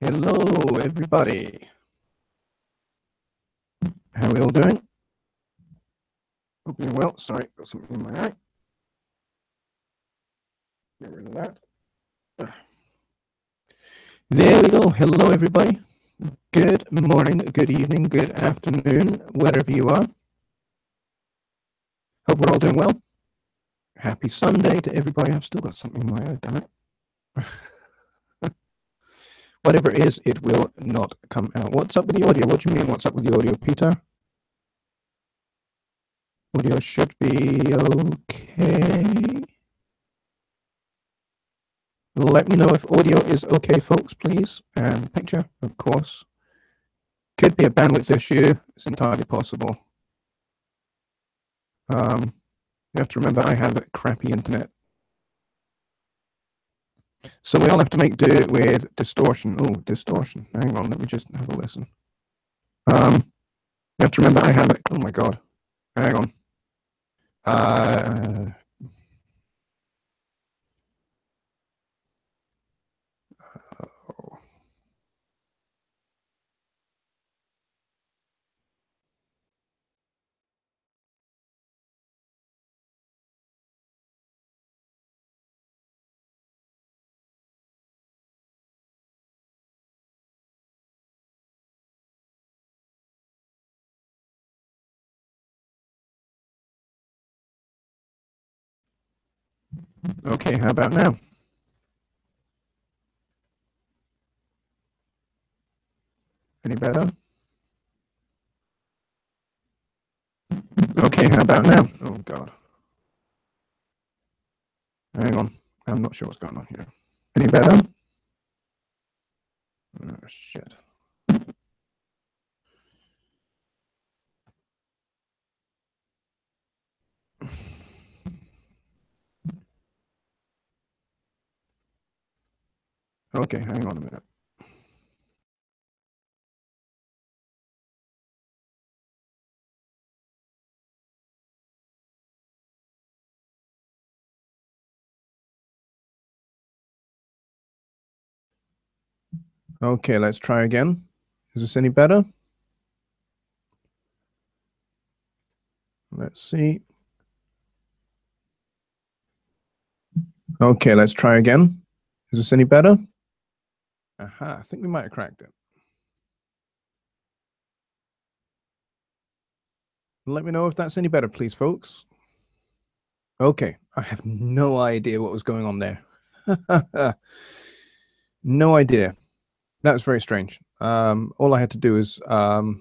Hello, everybody. How are we all doing? Hope you're well. Sorry, got something in my eye. Get rid of that. There we go. Hello, everybody. Good morning, good evening, good afternoon, wherever you are. Hope we're all doing well. Happy Sunday to everybody. I've still got something in my eye, damn it. Whatever it is, it will not come out. What's up with the audio? What do you mean, what's up with the audio, Peter? Audio should be okay. Let me know if audio is okay, folks, please. And picture, of course. Could be a bandwidth issue. It's entirely possible. You have to remember I have a crappy internet. So we all have to make do with distortion. Oh, distortion. Hang on, let me just have a listen. You have to remember I have a, oh my God. Hang on. Okay, how about now? Any better? Okay, how about now? Oh God. Hang on. I'm not sure what's going on here. Any better? Oh, shit. Okay, hang on a minute. Okay, let's try again. Is this any better? Let's see. Okay, let's try again. Is this any better? Aha, I think we might have cracked it. Let me know if that's any better, please, folks. Okay, I have no idea what was going on there. No idea. That was very strange. All I had to do is, to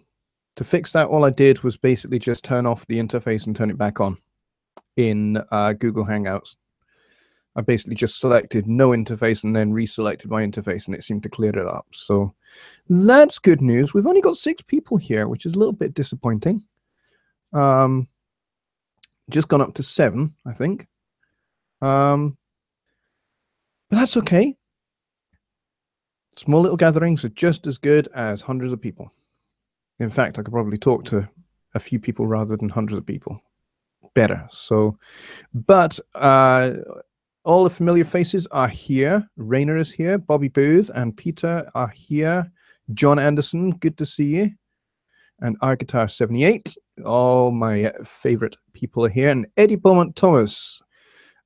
fix that, all I did was basically just turn off the interface and turn it back on in Google Hangouts. I basically just selected no interface and then reselected my interface, and it seemed to clear it up. So that's good news. We've only got 6 people here, which is a little bit disappointing. Just gone up to 7, I think. But that's okay. Small little gatherings are just as good as hundreds of people. In fact, I could probably talk to a few people rather than hundreds of people. Better. So, but all the familiar faces are here. Rainer is here. Bobby Booth and Peter are here. John Anderson, good to see you. And our Guitar 78. All my favorite people are here. And Eddie Beaumont Thomas.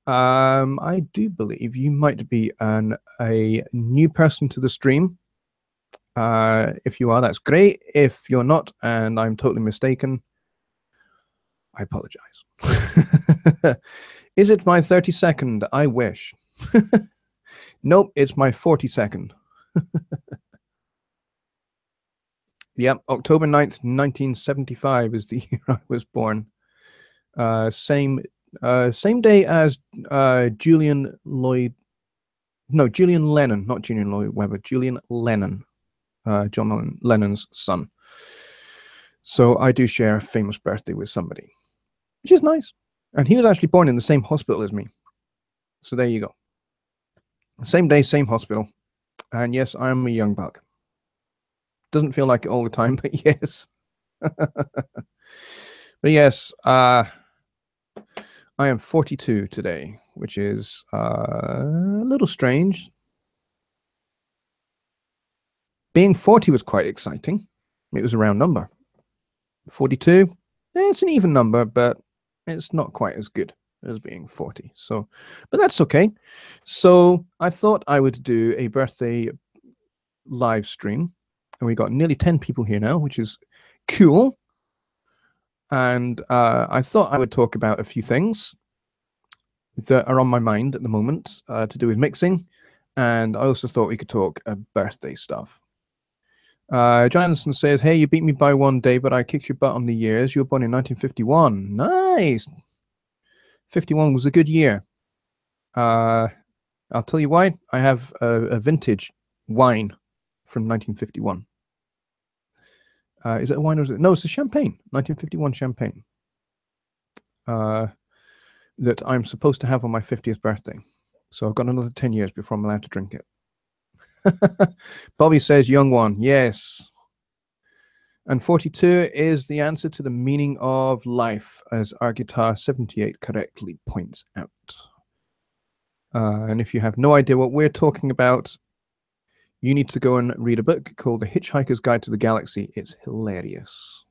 I do believe you might be a new person to the stream. If you are, that's great. If you're not, and I'm totally mistaken, I apologize. Is it my 32nd? I wish. Nope, it's my 42nd. Yep, October 9th, 1975 is the year I was born. Same day as Julian Lennon, not Julian Lloyd Webber, Julian Lennon, John Lennon's son. So I do share a famous birthday with somebody, which is nice. And he was actually born in the same hospital as me. So there you go. Same day, same hospital. And yes, I am a young buck. Doesn't feel like it all the time, but yes. But yes, I am 42 today, which is a little strange. Being 40 was quite exciting. It was a round number. 42, it's an even number, but it's not quite as good as being 40. So, but that's okay. So I thought I would do a birthday live stream, and we got nearly 10 people here now, which is cool. And I thought I would talk about a few things that are on my mind at the moment to do with mixing. And I also thought we could talk birthday stuff. Jonathan says, hey, you beat me by 1 day, but I kicked your butt on the years. You were born in 1951. Nice. 51 was a good year. I'll tell you why. I have a vintage wine from 1951. Is it a wine or is it? No, it's a champagne. 1951 champagne. That I'm supposed to have on my 50th birthday. So I've got another 10 years before I'm allowed to drink it. Bobby says, young one. Yes. And 42 is the answer to the meaning of life, as our guitar 78 correctly points out. And if you have no idea what we're talking about, you need to go and read a book called The Hitchhiker's Guide to the Galaxy. It's hilarious.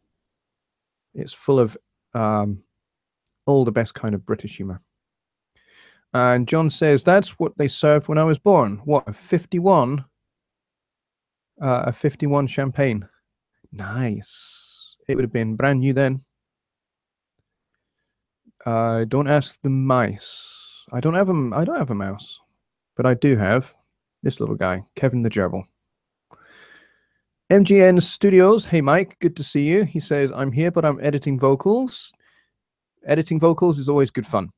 It's full of all the best kind of British humor. And John says, that's what they served when I was born. What, a 51? A 51 champagne. Nice. It would have been brand new then. Don't ask the mice. I don't have a mouse, but I do have this little guy, Kevin the Gerbil. MGN Studios. Hey, Mike. Good to see you. He says, I'm here, but I'm editing vocals. Editing vocals is always good fun.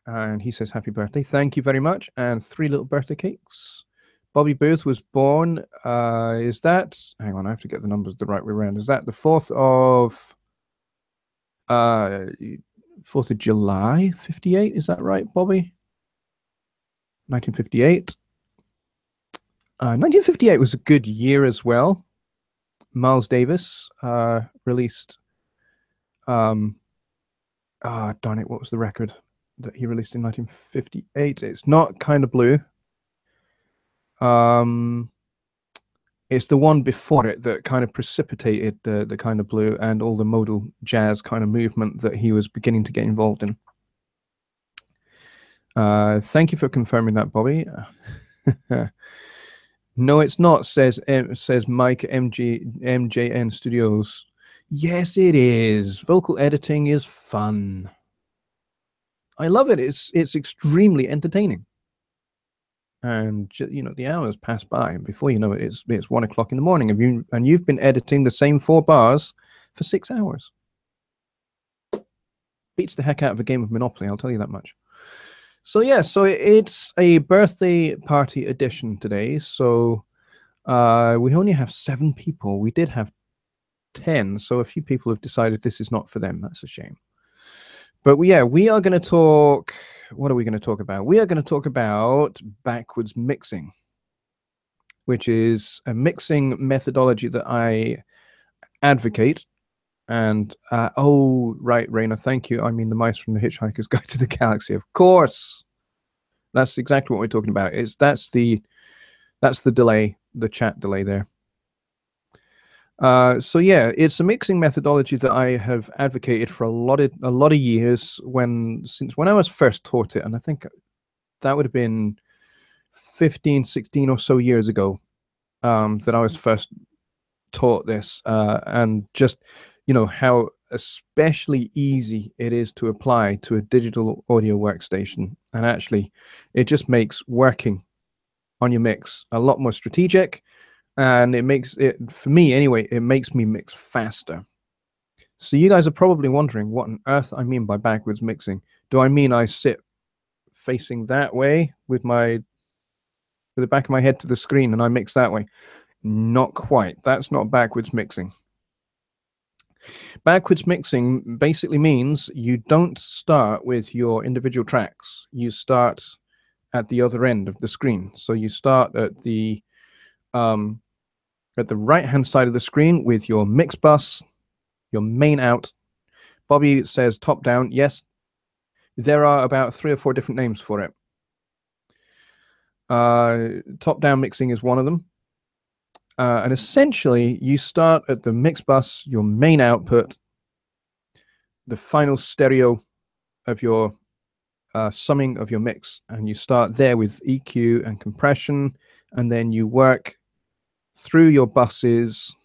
And he says, happy birthday. Thank you very much. And 3 little birthday cakes. Bobby Booth was born. Is that, hang on, I have to get the numbers the right way around. Is that the 4th of July, 58? Is that right, Bobby? 1958. 1958 was a good year as well. Miles Davis released, darn it, what was the record that he released in 1958? It's not Kind of Blue. It's the one before it that kind of precipitated the Kind of Blue and all the modal jazz kind of movement that he was beginning to get involved in. Thank you for confirming that, Bobby. No, it's not, says Mike MJN Studios. Yes, it is. Vocal editing is fun. I love it. It's extremely entertaining. And you know, the hours pass by, and before you know it, it's 1 o'clock in the morning, and you've been editing the same 4 bars for 6 hours. Beats the heck out of a game of Monopoly, I'll tell you that much. So yeah, so it's a birthday party edition today. So we only have 7 people. We did have 10, so a few people have decided this is not for them. That's a shame. But we are going to talk. What are we going to talk about? We are going to talk about backwards mixing, which is a mixing methodology that I advocate. And oh, right, Raina, thank you. I mean, the mice from the Hitchhiker's Guide to the Galaxy, of course. That's exactly what we're talking about. That's the delay, the chat delay there. So yeah, it's a mixing methodology that I have advocated for a lot of years, since when I was first taught it, and I think that would have been 15, 16 or so years ago that I was first taught this, and just, you know, how especially easy it is to apply to a digital audio workstation, and actually it just makes working on your mix a lot more strategic. And it makes it, for me anyway, it makes me mix faster. So you guys are probably wondering what on earth I mean by backwards mixing. Do I mean I sit facing that way with the back of my head to the screen and I mix that way? Not quite. That's not backwards mixing. Backwards mixing basically means you don't start with your individual tracks. You start at the other end of the screen. So you start at the right-hand side of the screen with your mix bus, your main out. Bobby says top down. Yes, there are about 3 or 4 different names for it. Top down mixing is one of them. And essentially, you start at the mix bus, your main output, the final stereo of your summing of your mix, and you start there with EQ and compression, and then you work through your buses,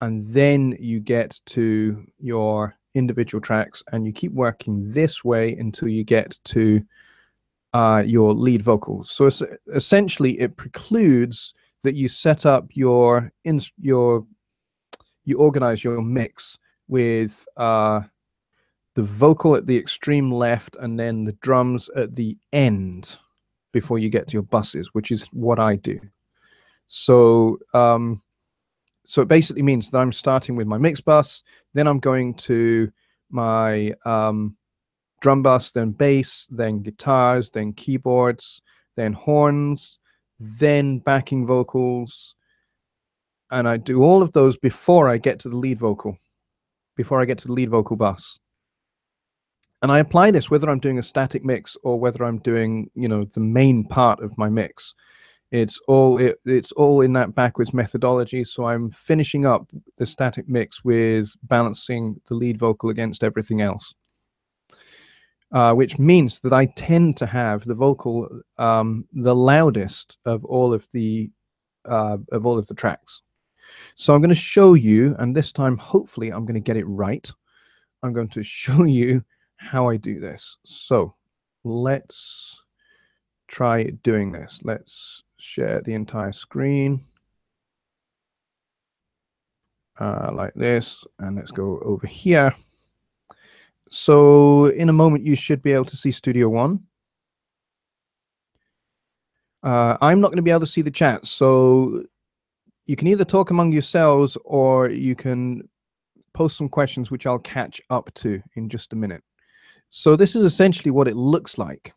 and then you get to your individual tracks, and you keep working this way until you get to your lead vocals. So essentially, it precludes that you set up you organize your mix with the vocal at the extreme left and then the drums at the end before you get to your buses, which is what I do. So so it basically means that I'm starting with my mix bus, then I'm going to my drum bus, then bass, then guitars, then keyboards, then horns, then backing vocals, and I do all of those before I get to the lead vocal, before I get to the lead vocal bus. And I apply this whether I'm doing a static mix or whether I'm doing, you know, the main part of my mix. It's all in that backwards methodology. So I'm finishing up the static mix with balancing the lead vocal against everything else, which means that I tend to have the vocal the loudest of all of the tracks. So I'm going to show you, and this time hopefully I'm going to get it right. I'm going to show you how I do this. So let's try doing this. Let's share the entire screen like this, and let's go over here. So in a moment you should be able to see Studio One. I'm not going to be able to see the chat, so you can either talk among yourselves or you can post some questions which I'll catch up to in just a minute. So this is essentially what it looks like.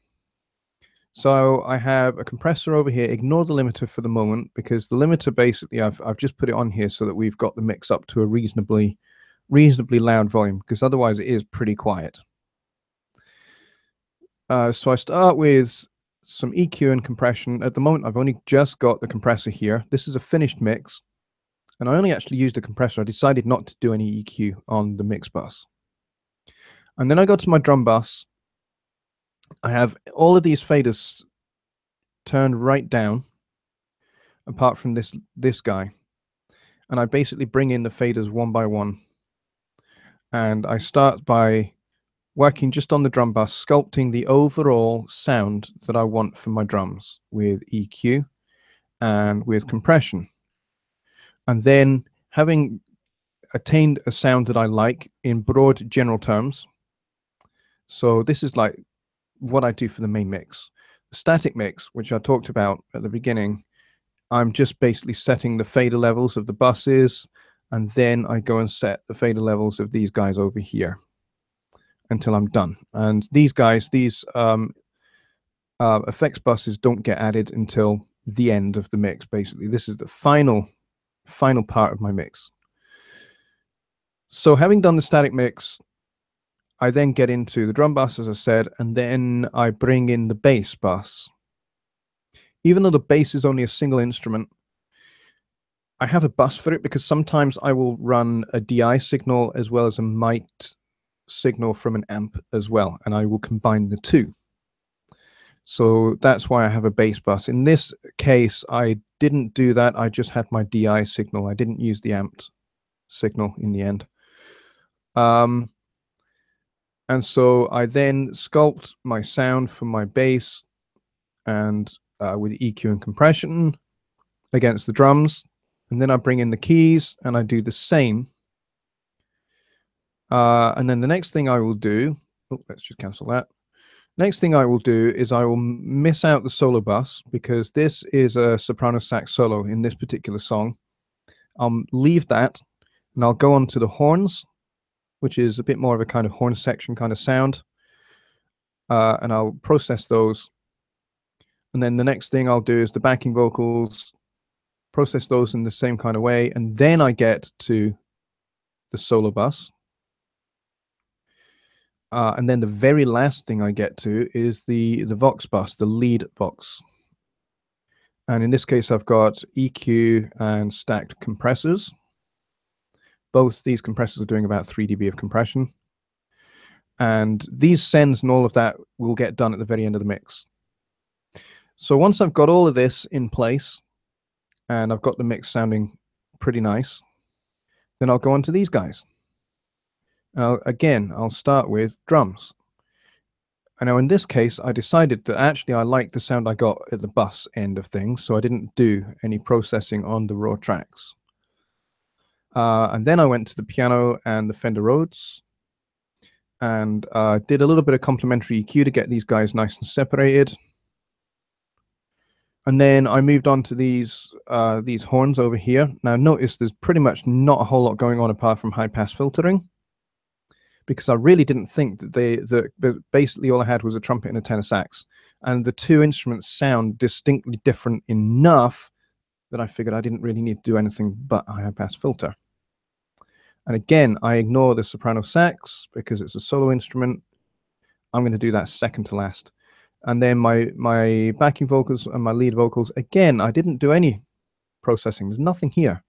So I have a compressor over here. Ignore the limiter for the moment, because the limiter basically I've just put it on here so that we've got the mix up to a reasonably loud volume, because otherwise it is pretty quiet. So I start with some EQ and compression. At the moment I've only just got the compressor here. This is a finished mix, and I only actually used a compressor. I decided not to do any EQ on the mix bus. And then I go to my drum bus. I have all of these faders turned right down, apart from this guy. And I basically bring in the faders one by one. And I start by working just on the drum bus, sculpting the overall sound that I want for my drums with EQ and with compression. And then, having attained a sound that I like in broad general terms, so this is like what I do for the main mix. The static mix, which I talked about at the beginning, I'm just basically setting the fader levels of the buses, and then I go and set the fader levels of these guys over here until I'm done. And these guys, these effects buses don't get added until the end of the mix, basically. This is the final part of my mix. So having done the static mix, I then get into the drum bus, as I said, and then I bring in the bass bus. Even though the bass is only a single instrument, I have a bus for it because sometimes I will run a DI signal as well as a mic signal from an amp as well, and I will combine the two. So that's why I have a bass bus. In this case, I didn't do that. I just had my DI signal. I didn't use the amp signal in the end. And so I then sculpt my sound from my bass and with EQ and compression against the drums. And then I bring in the keys and I do the same. And then the next thing I will do, let's just cancel that. Next thing I will do is I will miss out the solo bus, because this is a soprano sax solo in this particular song. I'll leave that, and I'll go on to the horns, which is a bit more of a kind of horn section kind of sound, and I'll process those. And then the next thing I'll do is the backing vocals, process those in the same kind of way, and then I get to the solo bus. And then the very last thing I get to is the Vox bus, the lead Vox. And in this case, I've got EQ and stacked compressors. Both these compressors are doing about 3 dB of compression. And these sends and all of that will get done at the very end of the mix. So once I've got all of this in place, and I've got the mix sounding pretty nice, then I'll go on to these guys. Again, I'll start with drums. And now in this case, I decided that actually I liked the sound I got at the bus end of things, so I didn't do any processing on the raw tracks. And then I went to the piano and the Fender Rhodes, and did a little bit of complementary EQ to get these guys nice and separated. And then I moved on to these horns over here. Now notice there's pretty much not a whole lot going on apart from high-pass filtering, because I really didn't think that basically all I had was a trumpet and a tenor sax, and the two instruments sound distinctly different enough that I figured I didn't really need to do anything but a high-pass filter. And again, I ignore the soprano sax because it's a solo instrument. I'm going to do that second to last. And then my backing vocals and my lead vocals, again, I didn't do any processing. There's nothing here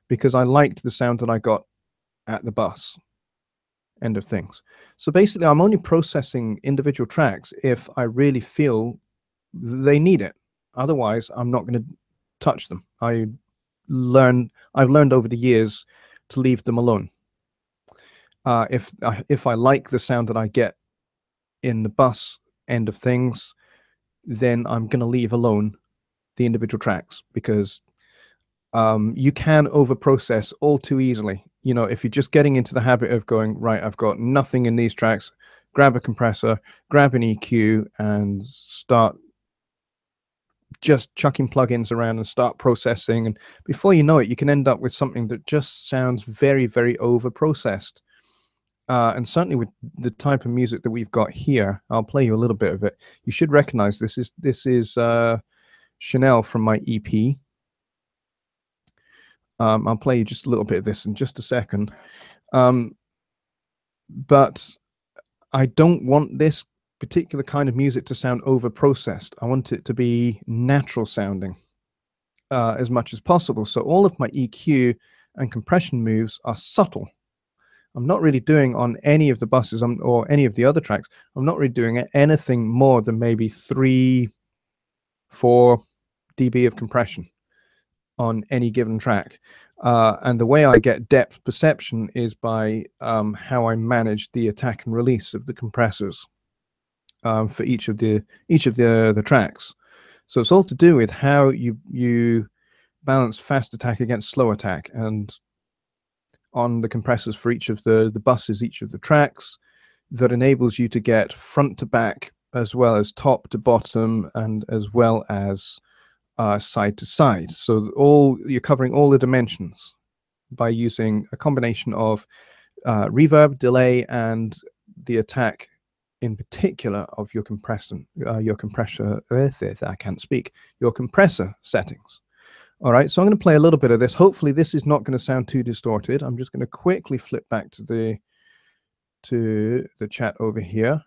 because I liked the sound that I got at the bus end of things. So basically, I'm only processing individual tracks if I really feel they need it. Otherwise, I'm not going to touch them. I've learned over the years to leave them alone. If I like the sound that I get in the bus end of things, then I'm going to leave alone the individual tracks, because you can overprocess all too easily. You know, if you're just getting into the habit of going, right, I've got nothing in these tracks, grab a compressor, grab an EQ, and start just chucking plugins around and start processing. And before you know it, you can end up with something that just sounds very, very over-processed. And certainly with the type of music that we've got here, I'll play you a little bit of it. You should recognize this is Chanel from my EP. I'll play you just a little bit of this in just a second. But I don't want this particular kind of music to sound over-processed. I want it to be natural sounding as much as possible. So all of my EQ and compression moves are subtle. I'm not really doing on any of the buses or any of the other tracks, I'm not really doing anything more than maybe 3-4 dB of compression on any given track. And the way I get depth perception is by how I manage the attack and release of the compressors for each of the tracks. So it's all to do with how you balance fast attack against slow attack, and on the compressors for each of the buses, each of the tracks, that enables you to get front to back, as well as top to bottom, and as well as side to side. So you're covering all the dimensions by using a combination of reverb, delay, and the attack in particular of your compressor settings. All right, so I'm going to play a little bit of this. Hopefully this is not going to sound too distorted. I'm just going to quickly flip back to the chat over here.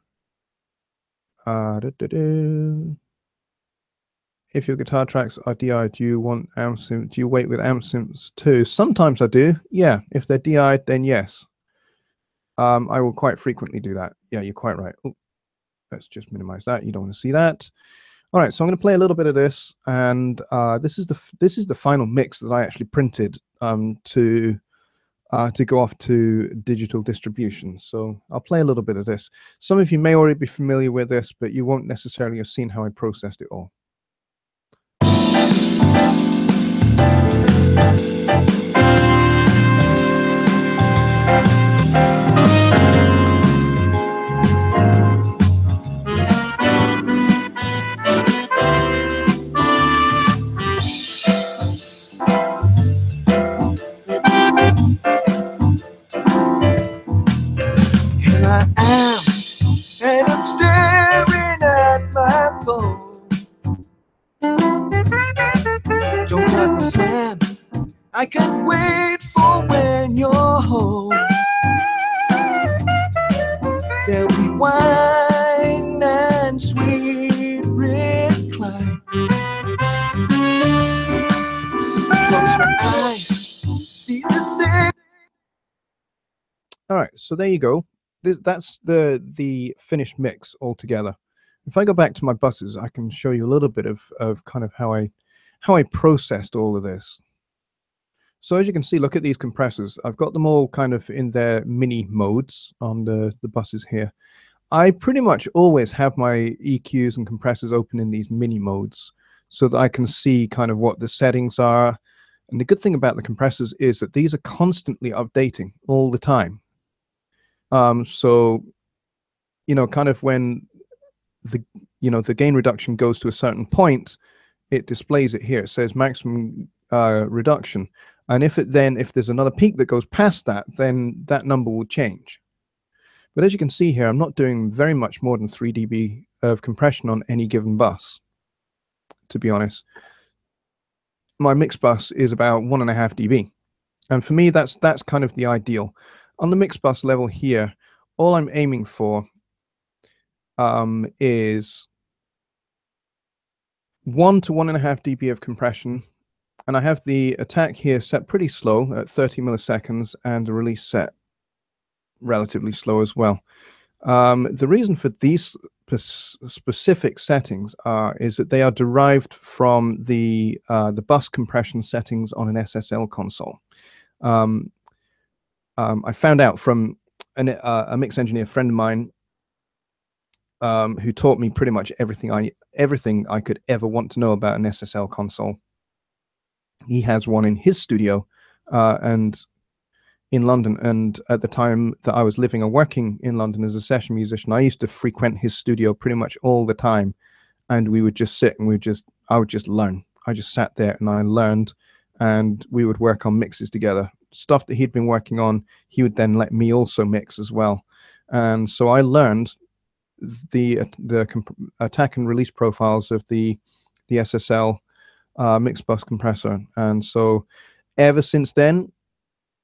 If your guitar tracks are DI, do you want amp synths? Do you wait with amp synths too? Sometimes I do. Yeah, if they're DI, then yes. I will quite frequently do that. Yeah, you're quite right. Oh, let's just minimize that. You don't want to see that. All right, so I'm going to play a little bit of this, and this is the final mix that I actually printed to go off to digital distribution. So I'll play a little bit of this. Some of you may already be familiar with this, but you won't necessarily have seen how I processed it all. I can't wait for when you're home. There'll be wine and sweet recline. I close my eyes, see the city. All right, so there you go. That's the finished mix altogether. If I go back to my buses, I can show you a little bit of kind of how I processed all of this. So as you can see, look at these compressors. I've got them all kind of in their mini modes on the buses here. I pretty much always have my EQs and compressors open in these mini modes so that I can see kind of what the settings are. And the good thing about the compressors is that these are constantly updating all the time. So, you know, kind of when the gain reduction goes to a certain point, it displays it here. It says maximum reduction. And if there's another peak that goes past that, then that number will change. But as you can see here, I'm not doing very much more than 3 dB of compression on any given bus, to be honest. My mix bus is about 1.5 dB. And for me, that's kind of the ideal. On the mix bus level here, all I'm aiming for is 1 to 1.5 dB of compression. And I have the attack here set pretty slow at 30 milliseconds and the release set relatively slow as well. The reason for these specific settings is that they are derived from the bus compression settings on an SSL console. I found out from a mix engineer friend of mine who taught me pretty much everything I could ever want to know about an SSL console. He has one in his studio and in London, and at the time that I was living and working in London as a session musician, I used to frequent his studio pretty much all the time, and we would just sit and I would just learn. I just sat there and I learned, and we would work on mixes together. Stuff that he'd been working on, he would then let me also mix as well. And so I learned the attack and release profiles of the SSL mix bus compressor. And so ever since then,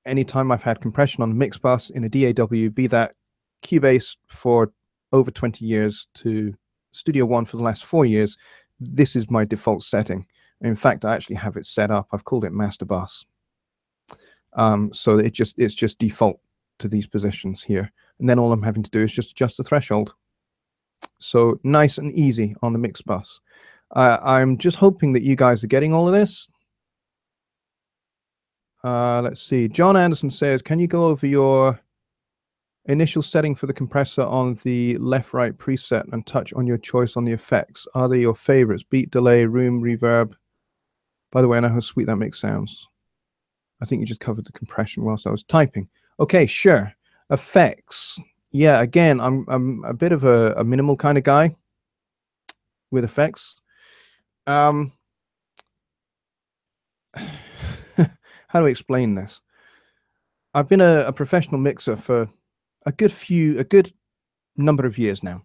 anytime I've had compression on a mix bus in a DAW, be that Cubase for over 20 years to Studio One for the last 4 years, this is my default setting. In fact, I actually have it set up. I've called it Master Bus. So it's just default to these positions here. And then all I'm having to do is just adjust the threshold. So nice and easy on the mix bus. I'm just hoping that you guys are getting all of this. Let's see. John Anderson says, can you go over your initial setting for the compressor on the left-right preset and touch on your choice on the effects? Are they your favorites? Beat, delay, room, reverb. By the way, I know how sweet that mix sounds. I think you just covered the compression whilst I was typing. Okay, sure. Effects. Yeah, again, I'm a bit of a minimal kind of guy with effects. How do I explain this? I've been a professional mixer for a good number of years now,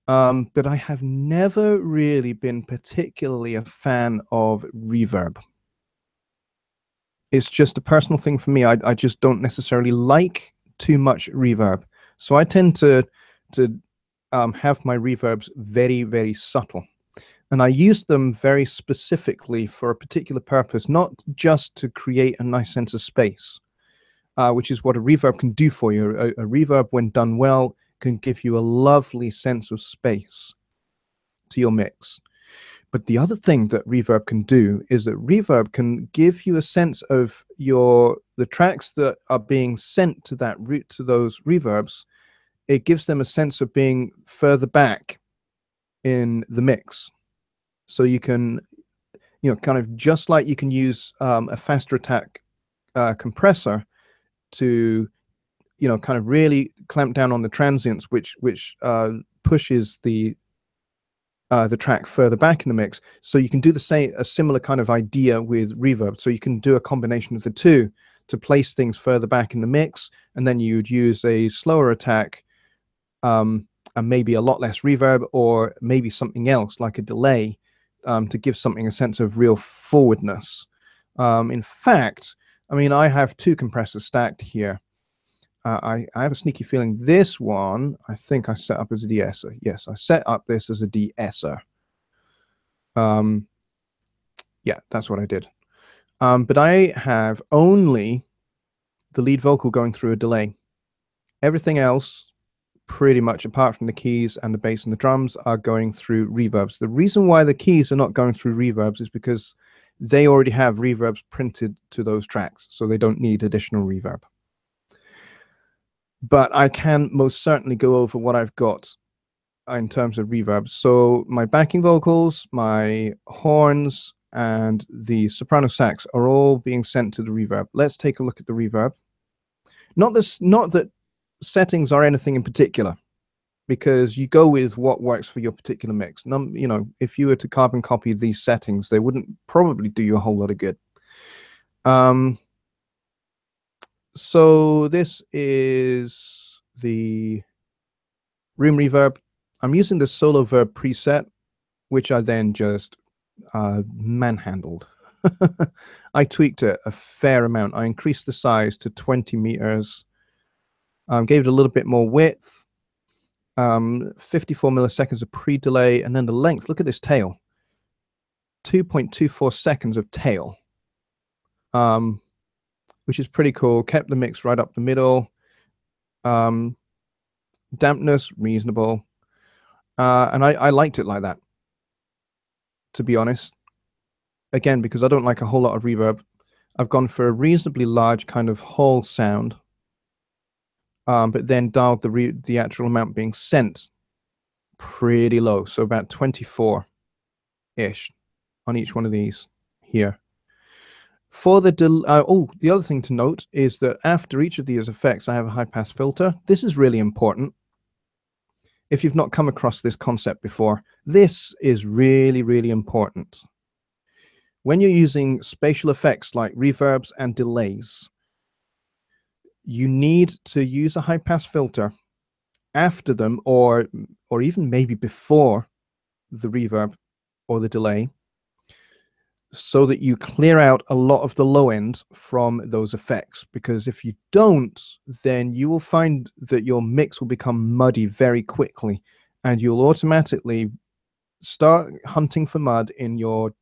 but I have never really been particularly a fan of reverb. It's just a personal thing for me. I just don't necessarily like too much reverb, so I tend to have my reverbs very, very subtle. And I use them very specifically for a particular purpose, not just to create a nice sense of space, which is what a reverb can do for you. A reverb, when done well, can give you a lovely sense of space to your mix. But the other thing that reverb can do is that reverb can give you a sense of the tracks that are being sent to those reverbs. It gives them a sense of being further back in the mix. So you can, kind of just like you can use a faster attack compressor to, kind of really clamp down on the transients, which pushes the track further back in the mix. So you can do a similar kind of idea with reverb. So you can do a combination of the two to place things further back in the mix, and then you'd use a slower attack and maybe a lot less reverb, or maybe something else like a delay to give something a sense of real forwardness. In fact, I mean, I have two compressors stacked here. I have a sneaky feeling this one, I think I set up as a de-esser. Yes, I set up this as a de-esser. Yeah, that's what I did. But I have only the lead vocal going through a delay. Everything else, pretty much apart from the keys and the bass and the drums, are going through reverbs. The reason why the keys are not going through reverbs is because they already have reverbs printed to those tracks, so they don't need additional reverb. But I can most certainly go over what I've got in terms of reverb. So my backing vocals, my horns, and the soprano sax are all being sent to the reverb. Let's take a look at the reverb. Not that settings are anything in particular, because you go with what works for your particular mix. You know, if you were to carbon copy these settings, they wouldn't probably do you a whole lot of good. So this is the room reverb. I'm using the solo verb preset, which I then just manhandled. I tweaked it a fair amount. I increased the size to 20 meters, gave it a little bit more width, 54 milliseconds of pre-delay, and then the length. Look at this tail, 2.24 seconds of tail, which is pretty cool. Kept the mix right up the middle. Dampness, reasonable. And I liked it like that, to be honest. Again, because I don't like a whole lot of reverb, I've gone for a reasonably large kind of hall sound, but then dialed the actual amount being sent pretty low, so about 24-ish on each one of these here. For the the other thing to note is that after each of these effects, I have a high-pass filter. This is really important. If you've not come across this concept before, this is really, really important. When you're using spatial effects like reverbs and delays, you need to use a high-pass filter after them, or even maybe before the reverb or the delay, so that you clear out a lot of the low end from those effects. Because if you don't, then you will find that your mix will become muddy very quickly, and you'll automatically start hunting for mud in your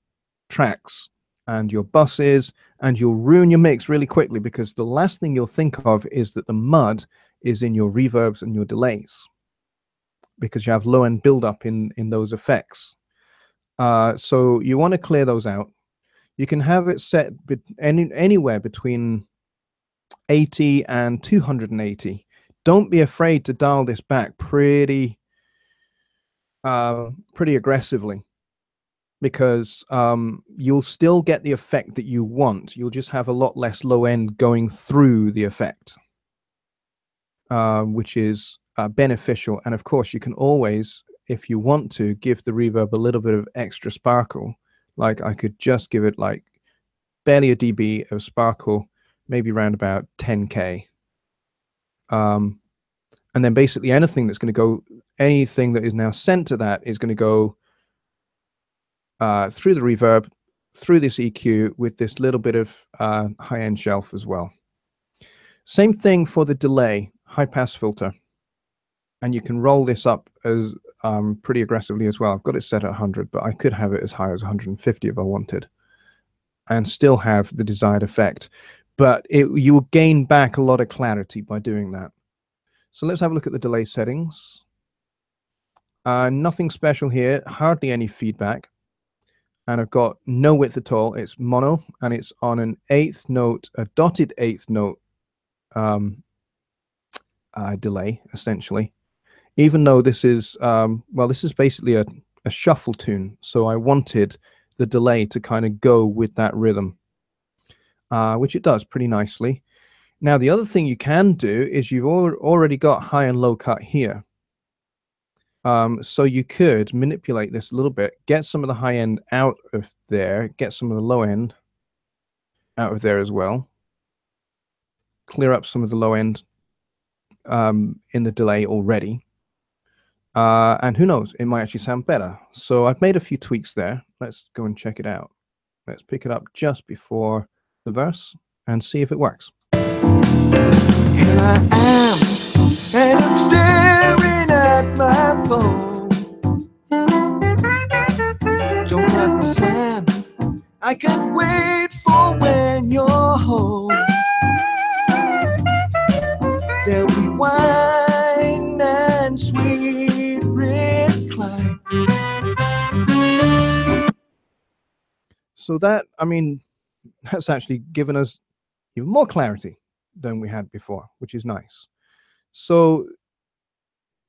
tracks and your buses, and you'll ruin your mix really quickly, because the last thing you'll think of is that the mud is in your reverbs and your delays, because you have low end buildup in those effects. So you want to clear those out. You can have it set anywhere between 80 and 280. Don't be afraid to dial this back pretty aggressively, because you'll still get the effect that you want. You'll just have a lot less low end going through the effect, which is beneficial. And of course, you can always, if you want to, give the reverb a little bit of extra sparkle. Like I could just give it like barely a dB of sparkle, maybe around about 10K. And then basically anything that's going to go, anything that is now sent to that is going to go through the reverb, through this EQ with this little bit of high-end shelf as well. Same thing for the delay, high-pass filter. And you can roll this up as pretty aggressively as well. I've got it set at 100, but I could have it as high as 150 if I wanted, and still have the desired effect. But you will gain back a lot of clarity by doing that. So let's have a look at the delay settings. Nothing special here, hardly any feedback. And I've got no width at all. It's mono, and it's on an eighth note, a dotted eighth note delay, essentially. Even though this is, well, this is basically a shuffle tune. So I wanted the delay to kind of go with that rhythm, which it does pretty nicely. Now, the other thing you can do is you've already got high and low cut here. So you could manipulate this a little bit, get some of the high end out of there, get some of the low end out of there as well, clear up some of the low end in the delay already. And who knows, it might actually sound better. So I've made a few tweaks there. Let's go and check it out. Let's pick it up just before the verse and see if it works. Here I am, and I'm staring at my phone. Don't have no plan, I can't wait for when you're home. There'll be wine and sweet recline. So that, I mean, that's actually given us even more clarity than we had before, which is nice. So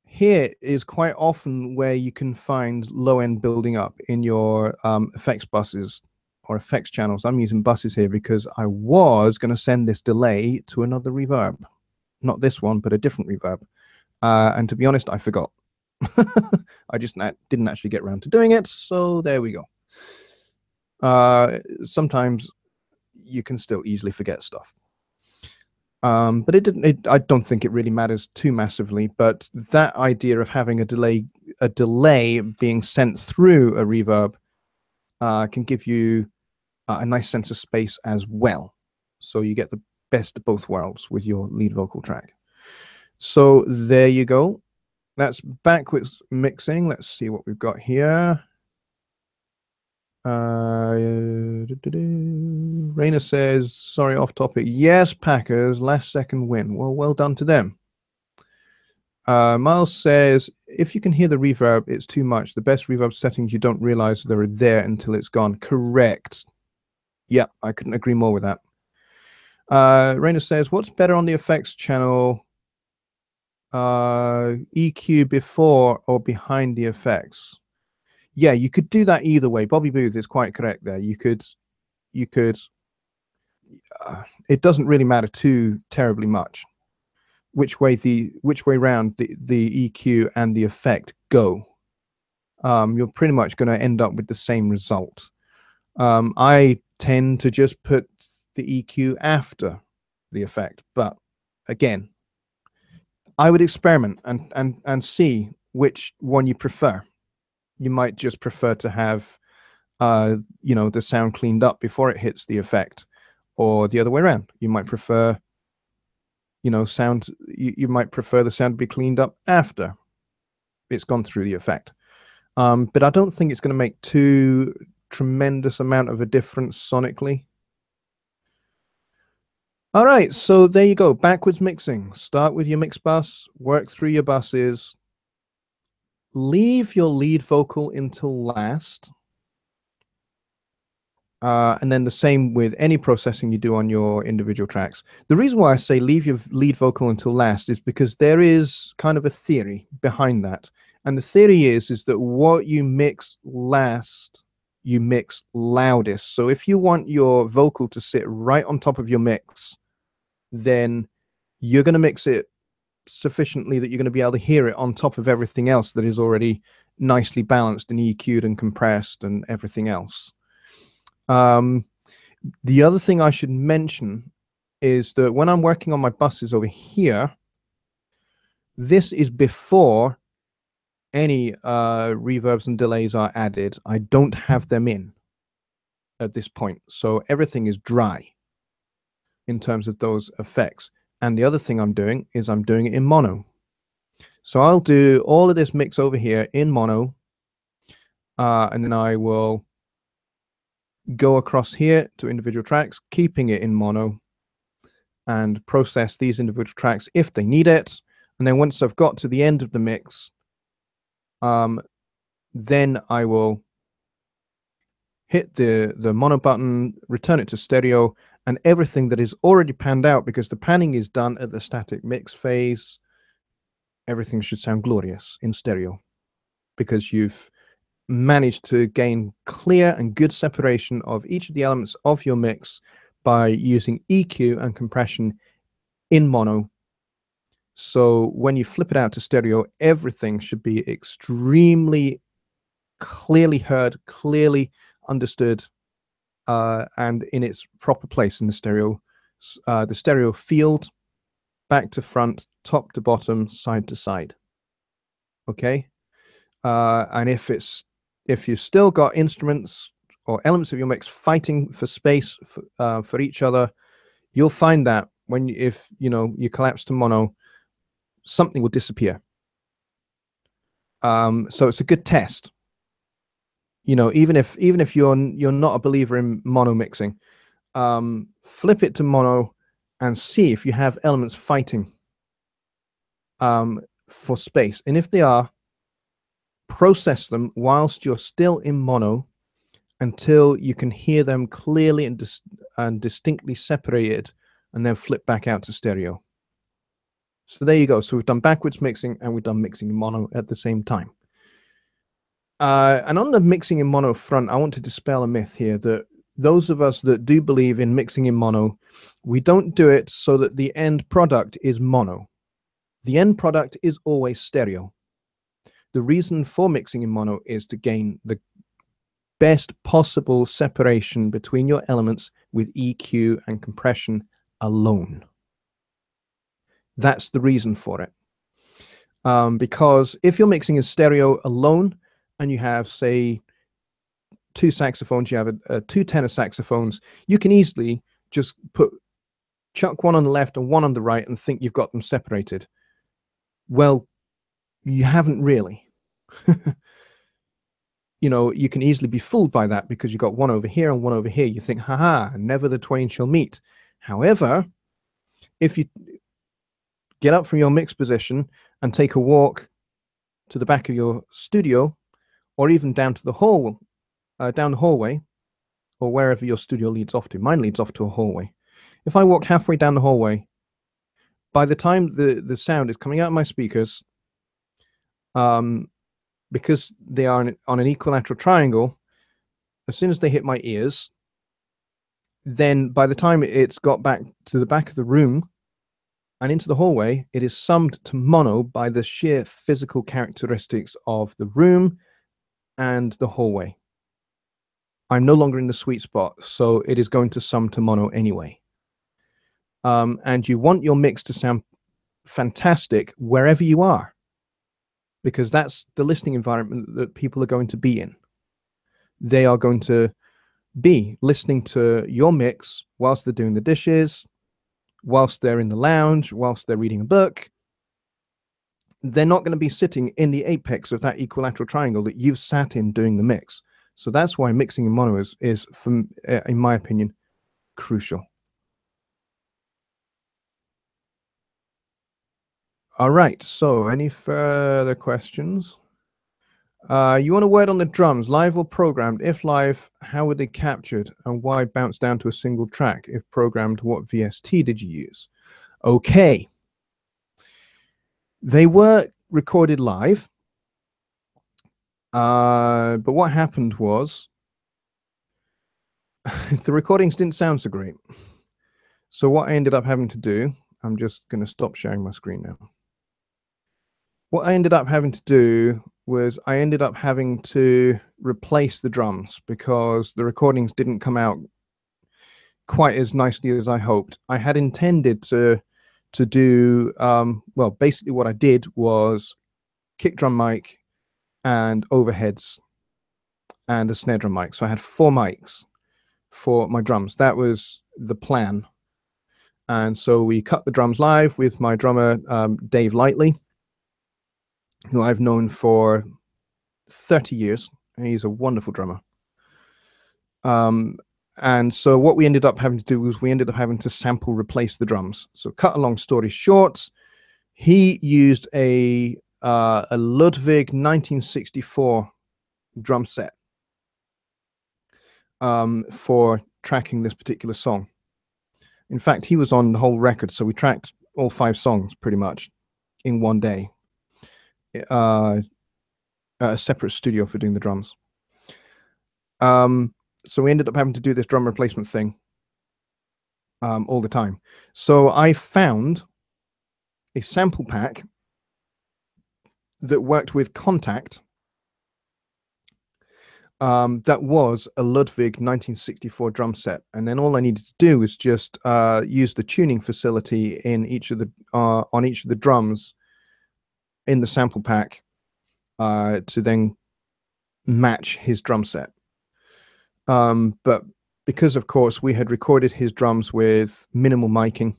here is quite often where you can find low end building up in your effects buses or effects channels. I'm using buses here because I was going to send this delay to another reverb. Not this one, but a different reverb. And to be honest, I forgot. I just didn't actually get around to doing it. So there we go. Sometimes you can still easily forget stuff. But I don't think it really matters too massively. But that idea of having a delay being sent through a reverb can give you a nice sense of space as well. So you get the best of both worlds with your lead vocal track. So there you go. That's backwards mixing. Let's see what we've got here. Raina says, sorry, off topic. Yes, Packers, last second win. Well done to them. Miles says, if you can hear the reverb, it's too much. The best reverb settings, you don't realize they're there until it's gone. Correct. Yeah, I couldn't agree more with that. Raina says, what's better on the effects channel? EQ before or behind the effects? Yeah, you could do that either way. Bobby Booth is quite correct there. You could it doesn't really matter too terribly much which way round the EQ and the effect go. You're pretty much going to end up with the same result. I tend to just put the EQ after the effect, but again, I would experiment and see which one you prefer. You might just prefer to have the sound cleaned up before it hits the effect, or the other way around. You might prefer sound. You might prefer the sound to be cleaned up after it's gone through the effect. But I don't think it's going to make too tremendous amount of a difference sonically. All right, so there you go. Backwards mixing. Start with your mix bus, work through your buses, leave your lead vocal until last. And then the same with any processing you do on your individual tracks. The reason why I say leave your lead vocal until last is because there is kind of a theory behind that. And the theory is that what you mix last, you mix loudest. So if you want your vocal to sit right on top of your mix, then you're going to mix it sufficiently that you're going to be able to hear it on top of everything else that is already nicely balanced and EQ'd and compressed and everything else. The other thing I should mention is that when I'm working on my buses over here, this is before any reverbs and delays are added. I don't have them in at this point. So everything is dry in terms of those effects. And the other thing I'm doing is I'm doing it in mono. So I'll do all of this mix over here in mono, and then I will go across here to individual tracks, keeping it in mono, and process these individual tracks if they need it. And then once I've got to the end of the mix, then I will hit the mono button, return it to stereo, and everything that is already panned out, because the panning is done at the static mix phase, everything should sound glorious in stereo, because you've managed to gain clear and good separation of each of the elements of your mix by using EQ and compression in mono. So when you flip it out to stereo, everything should be extremely clearly heard, clearly understood, and in its proper place in the stereo field, back to front, top to bottom, side to side. Okay, and if you've still got instruments or elements of your mix fighting for space for each other, you'll find that if you collapse to mono, something will disappear. So it's a good test. Even if you're not a believer in mono mixing, flip it to mono and see if you have elements fighting for space. And if they are, process them whilst you're still in mono until you can hear them clearly and distinctly separated, and then flip back out to stereo. So there you go. So we've done backwards mixing and we've done mixing in mono at the same time. And on the mixing in mono front, I want to dispel a myth here that those of us that do believe in mixing in mono, we don't do it so that the end product is mono. The end product is always stereo. The reason for mixing in mono is to gain the best possible separation between your elements with EQ and compression alone. That's the reason for it. Because if you're mixing in stereo alone and you have, say, 2 saxophones, you have 2 tenor saxophones, you can easily just chuck one on the left and one on the right and think you've got them separated. Well, you haven't really. You can easily be fooled by that because you've got one over here and one over here. You think, haha, never the twain shall meet. However, if you get up from your mix position and take a walk to the back of your studio, or even down to the hall, down the hallway, or wherever your studio leads off to. Mine leads off to a hallway. If I walk halfway down the hallway, by the time the sound is coming out of my speakers, because they are on an equilateral triangle, as soon as they hit my ears, then by the time it's got back to the back of the room and into the hallway, it is summed to mono by the sheer physical characteristics of the room and the hallway. I'm no longer in the sweet spot, so it is going to sum to mono anyway. And you want your mix to sound fantastic wherever you are, because that's the listening environment that people are going to be in. They are going to be listening to your mix whilst they're doing the dishes, whilst they're in the lounge, whilst they're reading a book. They're not going to be sitting in the apex of that equilateral triangle that you've sat in doing the mix. So that's why mixing in mono is in my opinion, crucial. All right, so any further questions? You want a word on the drums, live or programmed? If live, how were they captured and why bounce down to a single track? If programmed, what VST did you use? Okay. They were recorded live, but what happened was the recordings didn't sound so great. So what I ended up having to do, I'm just going to stop sharing my screen now. What I ended up having to do was I ended up having to replace the drums because the recordings didn't come out quite as nicely as I hoped. I had intended to do, well, basically what I did was kick drum mic and overheads and a snare drum mic. So I had 4 mics for my drums. That was the plan. And so we cut the drums live with my drummer, Dave Lightly, who I've known for 30 years. He's a wonderful drummer. And so what we ended up having to do was we ended up having to sample replace the drums. So cut a long story short, he used a Ludwig 1964 drum set for tracking this particular song. In fact, he was on the whole record, so we tracked all 5 songs pretty much in one day. A separate studio for doing the drums. So we ended up having to do this drum replacement thing all the time. So I found a sample pack that worked with Contact that was a Ludwig 1964 drum set. And then all I needed to do was just use the tuning facility in each of the on each of the drums in the sample pack to then match his drum set. But because of course we had recorded his drums with minimal miking,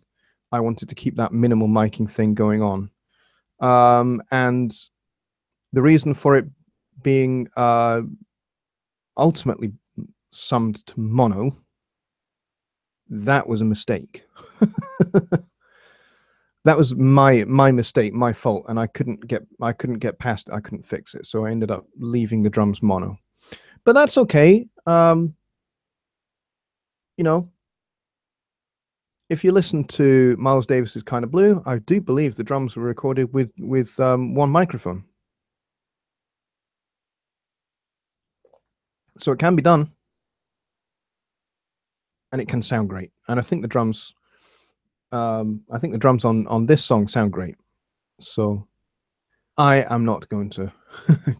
I wanted to keep that minimal miking thing going on. And the reason for it being ultimately summed to mono, that was a mistake. That was my mistake, my fault, and I couldn't get past it. I couldn't fix it, so I ended up leaving the drums mono. But that's okay. You know, if you listen to Miles Davis's "Kind of Blue," I do believe the drums were recorded with one microphone, so it can be done, and it can sound great. And I think the drums. I think the drums on this song sound great, so I am not going to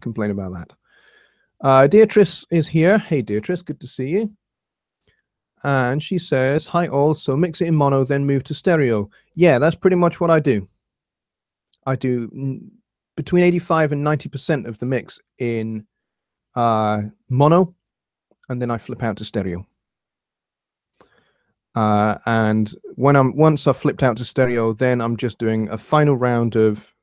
complain about that. Beatrice is here. Hey, Beatrice, good to see you. And she says, "Hi all. So mix it in mono, then move to stereo." Yeah, that's pretty much what I do. I do between 85 and 90% of the mix in mono, and then I flip out to stereo. And once I've flipped out to stereo, then I'm just doing a final round of,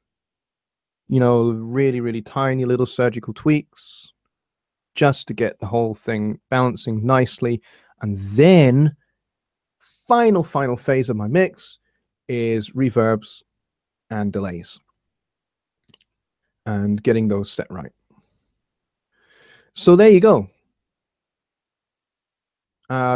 really, really tiny little surgical tweaks just to get the whole thing balancing nicely. And then final phase of my mix is reverbs and delays and getting those set right. So there you go.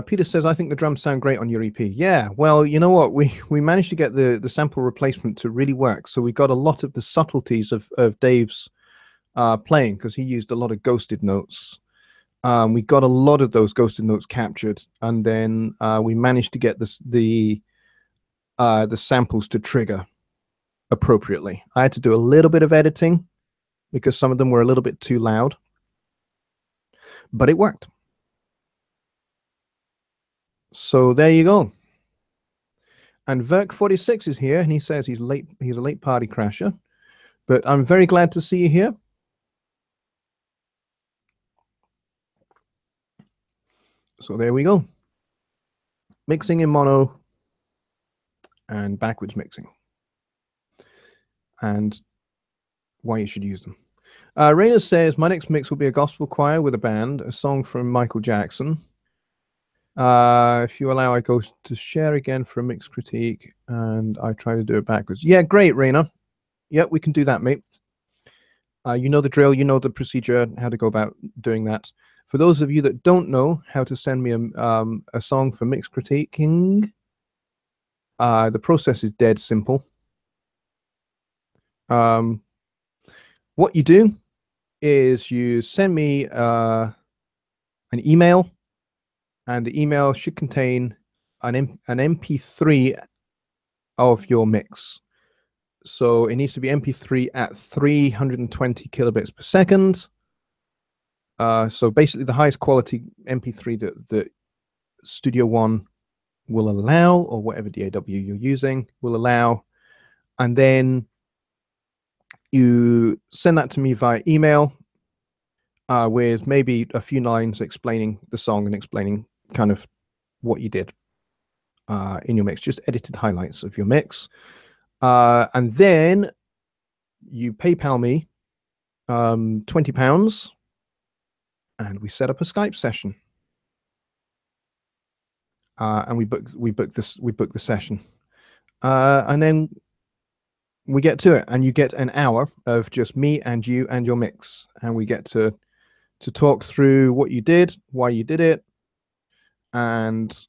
Peter says, "I think the drums sound great on your EP." Yeah, well, you know what? We managed to get the sample replacement to really work. So we got a lot of the subtleties of Dave's playing, because he used a lot of ghosted notes. We got a lot of those ghosted notes captured, and then we managed to get the samples to trigger appropriately. I had to do a little bit of editing because some of them were a little bit too loud, but it worked. So there you go. And Verk46 is here, and he says he's late. He's a late party crasher, but I'm very glad to see you here. So there we go. Mixing in mono and backwards mixing, and why you should use them. Raina says, "My next mix will be a gospel choir with a band, a song from Michael Jackson. If you allow, I go to share again for a mix critique, and I try to do it backwards." Yeah, great, Raina. Yeah, we can do that, mate. You know the drill, you know the procedure, how to go about doing that. For those of you that don't know how to send me a song for mix critiquing, the process is dead simple. What you do is you send me an email, and the email should contain an MP3 of your mix. So it needs to be MP3 at 320 kilobits per second. So basically the highest quality MP3 that Studio One will allow, or whatever DAW you're using will allow. And then you send that to me via email with maybe a few lines explaining the song and explaining kind of what you did in your mix, just edited highlights of your mix. And then you PayPal me £20, and we set up a Skype session. And we book the session, and then we get to it, and you get an hour of just me and you and your mix, and we get to talk through what you did, why you did it, and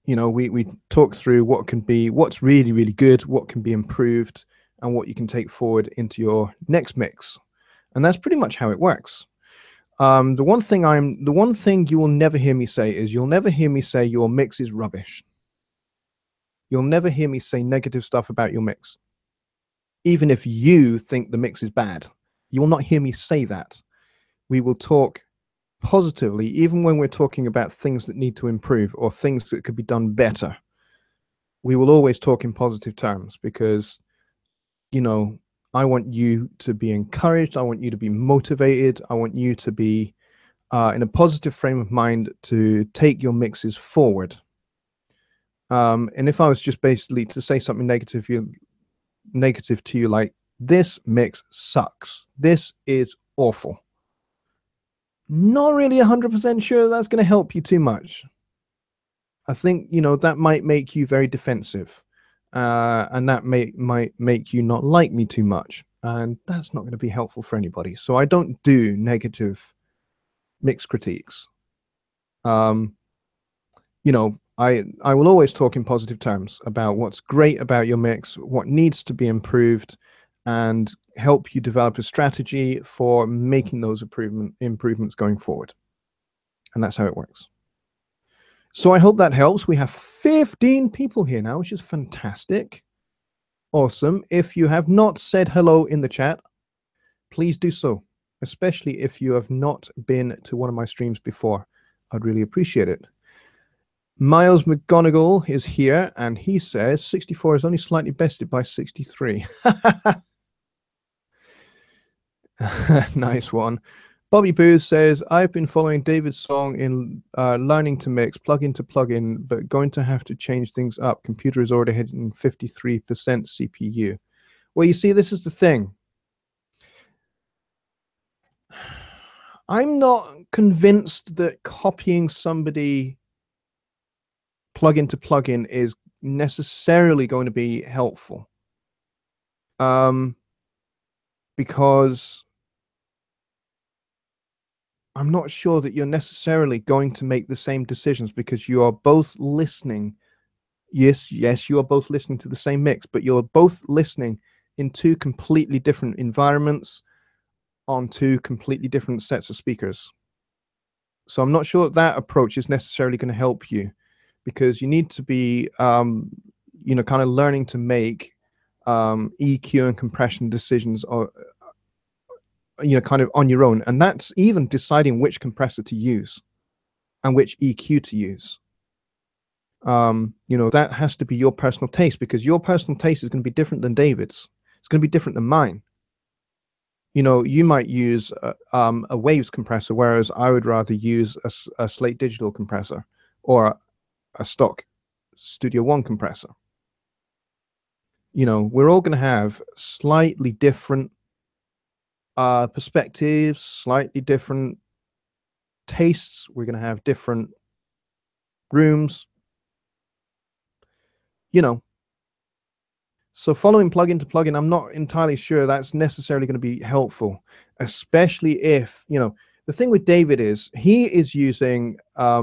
we talk through what's really, really good, what can be improved, and what you can take forward into your next mix. And that's pretty much how it works. The one thing you will never hear me say is, you'll never hear me say your mix is rubbish. You'll never hear me say negative stuff about your mix. Even if you think the mix is bad, you will not hear me say that. We will talk positively, even when we're talking about things that need to improve or things that could be done better. We will always talk in positive terms, because, I want you to be encouraged. I want you to be motivated. I want you to be in a positive frame of mind to take your mixes forward. And if I was just basically to say something negative to you, like, this mix sucks, this is awful, not really 100% sure that's going to help you too much. I think, you know, that might make you very defensive, and that might make you not like me too much, and that's not going to be helpful for anybody. So I don't do negative mix critiques. You know, I will always talk in positive terms about what's great about your mix, what needs to be improved, and help you develop a strategy for making those improvements going forward. And that's how it works. So I hope that helps. We have 15 people here now, which is fantastic. Awesome. If you have not said hello in the chat, please do so, especially if you have not been to one of my streams before. I'd really appreciate it. Miles McGonigal is here, and he says 64 is only slightly bested by 63. Nice one. Bobby Booth says, I've been following David's song in learning to mix plugin to plugin, but going to have to change things up. Computer is already hitting 53% CPU. Well, you see, this is the thing. I'm not convinced that copying somebody plugin to plugin is necessarily going to be helpful. Because I'm not sure that you're necessarily going to make the same decisions, because you are both listening. Yes, you are both listening to the same mix, but you're both listening in two completely different environments on two completely different sets of speakers. So I'm not sure that approach is necessarily going to help you, because you need to be, you know, kind of learning to make EQ and compression decisions, or you know, kind of on your own. And that's even deciding which compressor to use and which EQ to use. You know, that has to be your personal taste, because your personal taste is going to be different than David's. It's going to be different than mine. You know, you might use a Waves compressor, whereas I would rather use a Slate Digital compressor or a stock Studio One compressor. You know, we're all going to have slightly different perspectives, slightly different tastes. We're going to have different rooms, you know. So following plugin to plugin, I'm not entirely sure that's necessarily going to be helpful, especially if, you know, the thing with David is he is using a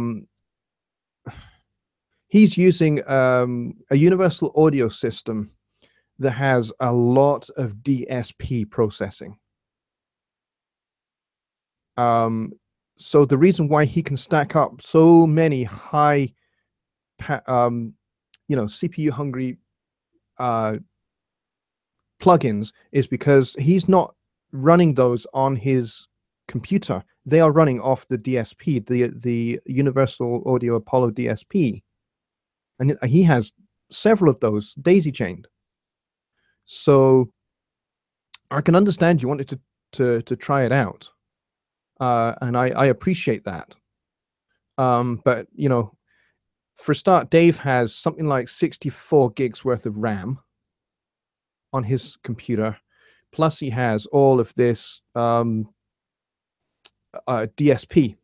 universal audio system that has a lot of DSP processing. So the reason why he can stack up so many high, you know, CPU hungry plugins is because he's not running those on his computer. They are running off the DSP, the Universal Audio Apollo DSP, and he has several of those daisy chained. So I can understand you wanted to try it out, and I appreciate that. But you know, for a start, Dave has something like 64 gigs worth of RAM on his computer, plus he has all of this DSP.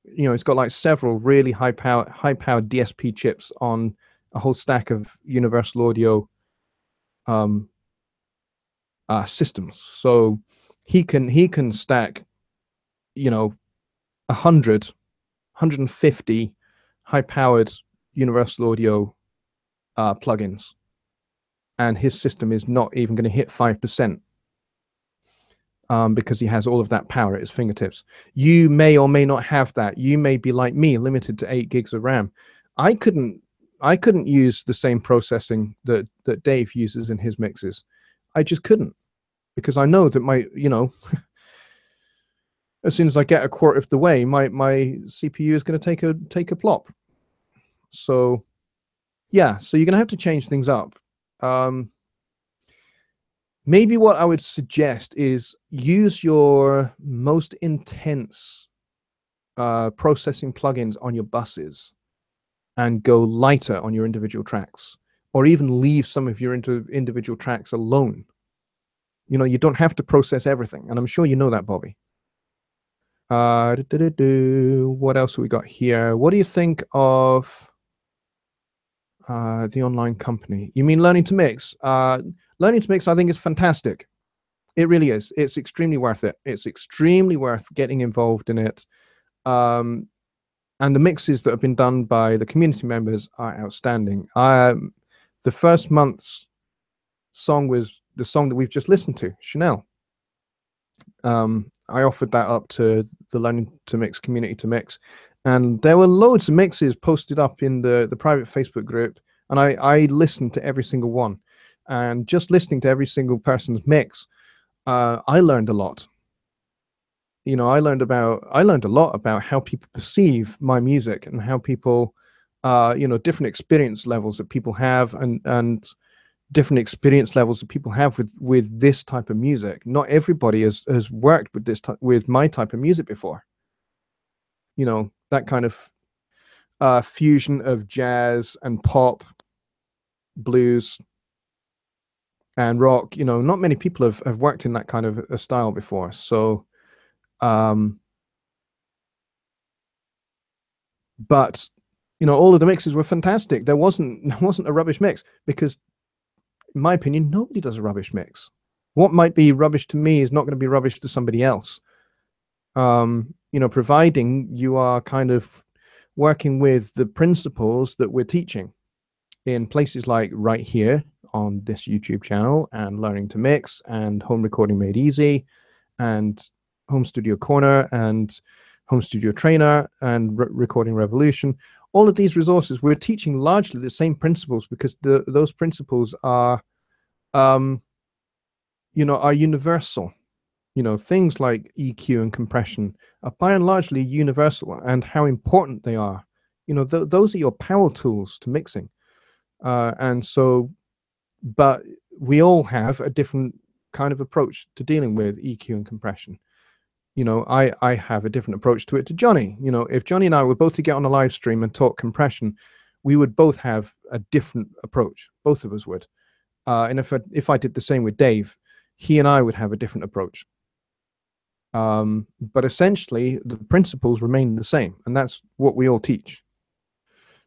You know, it's got like several really high powered DSP chips on a whole stack of Universal Audio systems. So he can stack, you know, 150 high powered Universal Audio plugins, and his system is not even going to hit 5%. Because he has all of that power at his fingertips. You may or may not have that. You may be like me, limited to 8 gigs of RAM. I couldn't use the same processing that Dave uses in his mixes. I just couldn't, because I know that my, you know, as soon as I get a quarter of the way, my CPU is going to take a plop. So yeah, so you're going to have to change things up. Maybe what I would suggest is use your most intense processing plugins on your buses and go lighter on your individual tracks, or even leave some of your individual tracks alone. You know, you don't have to process everything, and I'm sure you know that, Bobby. What else have we got here? What do you think of the online company? You mean Learning to Mix? Learning to Mix, I think, is fantastic. It really is. It's extremely worth it. It's extremely worth getting involved in it. And the mixes that have been done by the community members are outstanding. The first month's song was the song that we've just listened to, Chanel. I offered that up to the Learning to Mix community to mix, and there were loads of mixes posted up in the private Facebook group, and I listened to every single one. And just listening to every single person's mix, I learned a lot. You know, I learned a lot about how people perceive my music and how people, you know, different experience levels that people have, and different experience levels that people have with this type of music. Not everybody has worked with with my type of music before. You know, that kind of fusion of jazz and pop, blues, and rock. You know, not many people have worked in that kind of a style before. So, but you know, all of the mixes were fantastic. There wasn't a rubbish mix, because in my opinion, nobody does a rubbish mix. What might be rubbish to me is not going to be rubbish to somebody else. You know, providing you are kind of working with the principles that we're teaching in places like right here on this YouTube channel, and Learning to Mix, and Home Recording Made Easy, and Home Studio Corner, and Home Studio Trainer, and Recording Revolution. All of these resources, we're teaching largely the same principles, because those principles are, you know, are universal. You know, things like EQ and compression are by and largely universal, and how important they are. You know, those are your power tools to mixing. And so, but we all have a different kind of approach to dealing with EQ and compression. You know, I have a different approach to it to Jonny. You know, if Jonny and I were both to get on a live stream and talk compression, we would both have a different approach. Both of us would. And if I did the same with Dave, he and I would have a different approach. But essentially, the principles remain the same, and that's what we all teach.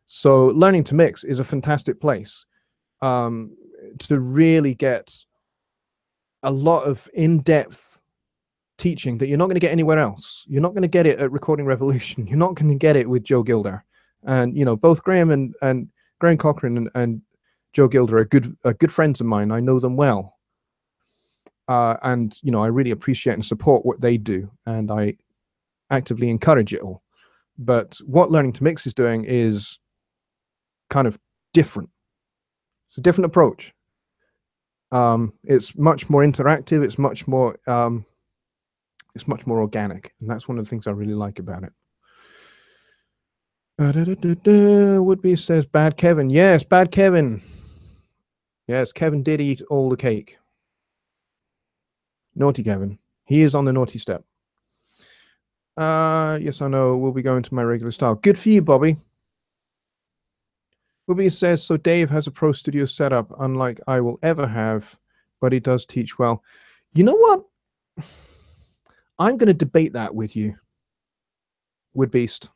So Learning to Mix is a fantastic place to really get a lot of in-depth teaching that you're not going to get anywhere else. You're not going to get it at Recording Revolution. You're not going to get it with Joe Gilder. And you know, both Graham and Graham Cochran and Joe Gilder are good friends of mine. I know them well. And you know, I really appreciate and support what they do, and I actively encourage it all. But what Learning to Mix is doing is kind of different. It's a different approach. It's much more interactive. It's much more organic, and that's one of the things I really like about it. Woodby says, "Bad Kevin." Yes, Bad Kevin. Yes, Kevin did eat all the cake. Naughty Kevin. He is on the naughty step. Yes, I know. We'll be going to my regular style. Good for you, Bobby. Woodby says, "So Dave has a pro studio setup, unlike I will ever have, but he does teach well." You know what? I'm going to debate that with you, Woodbeast.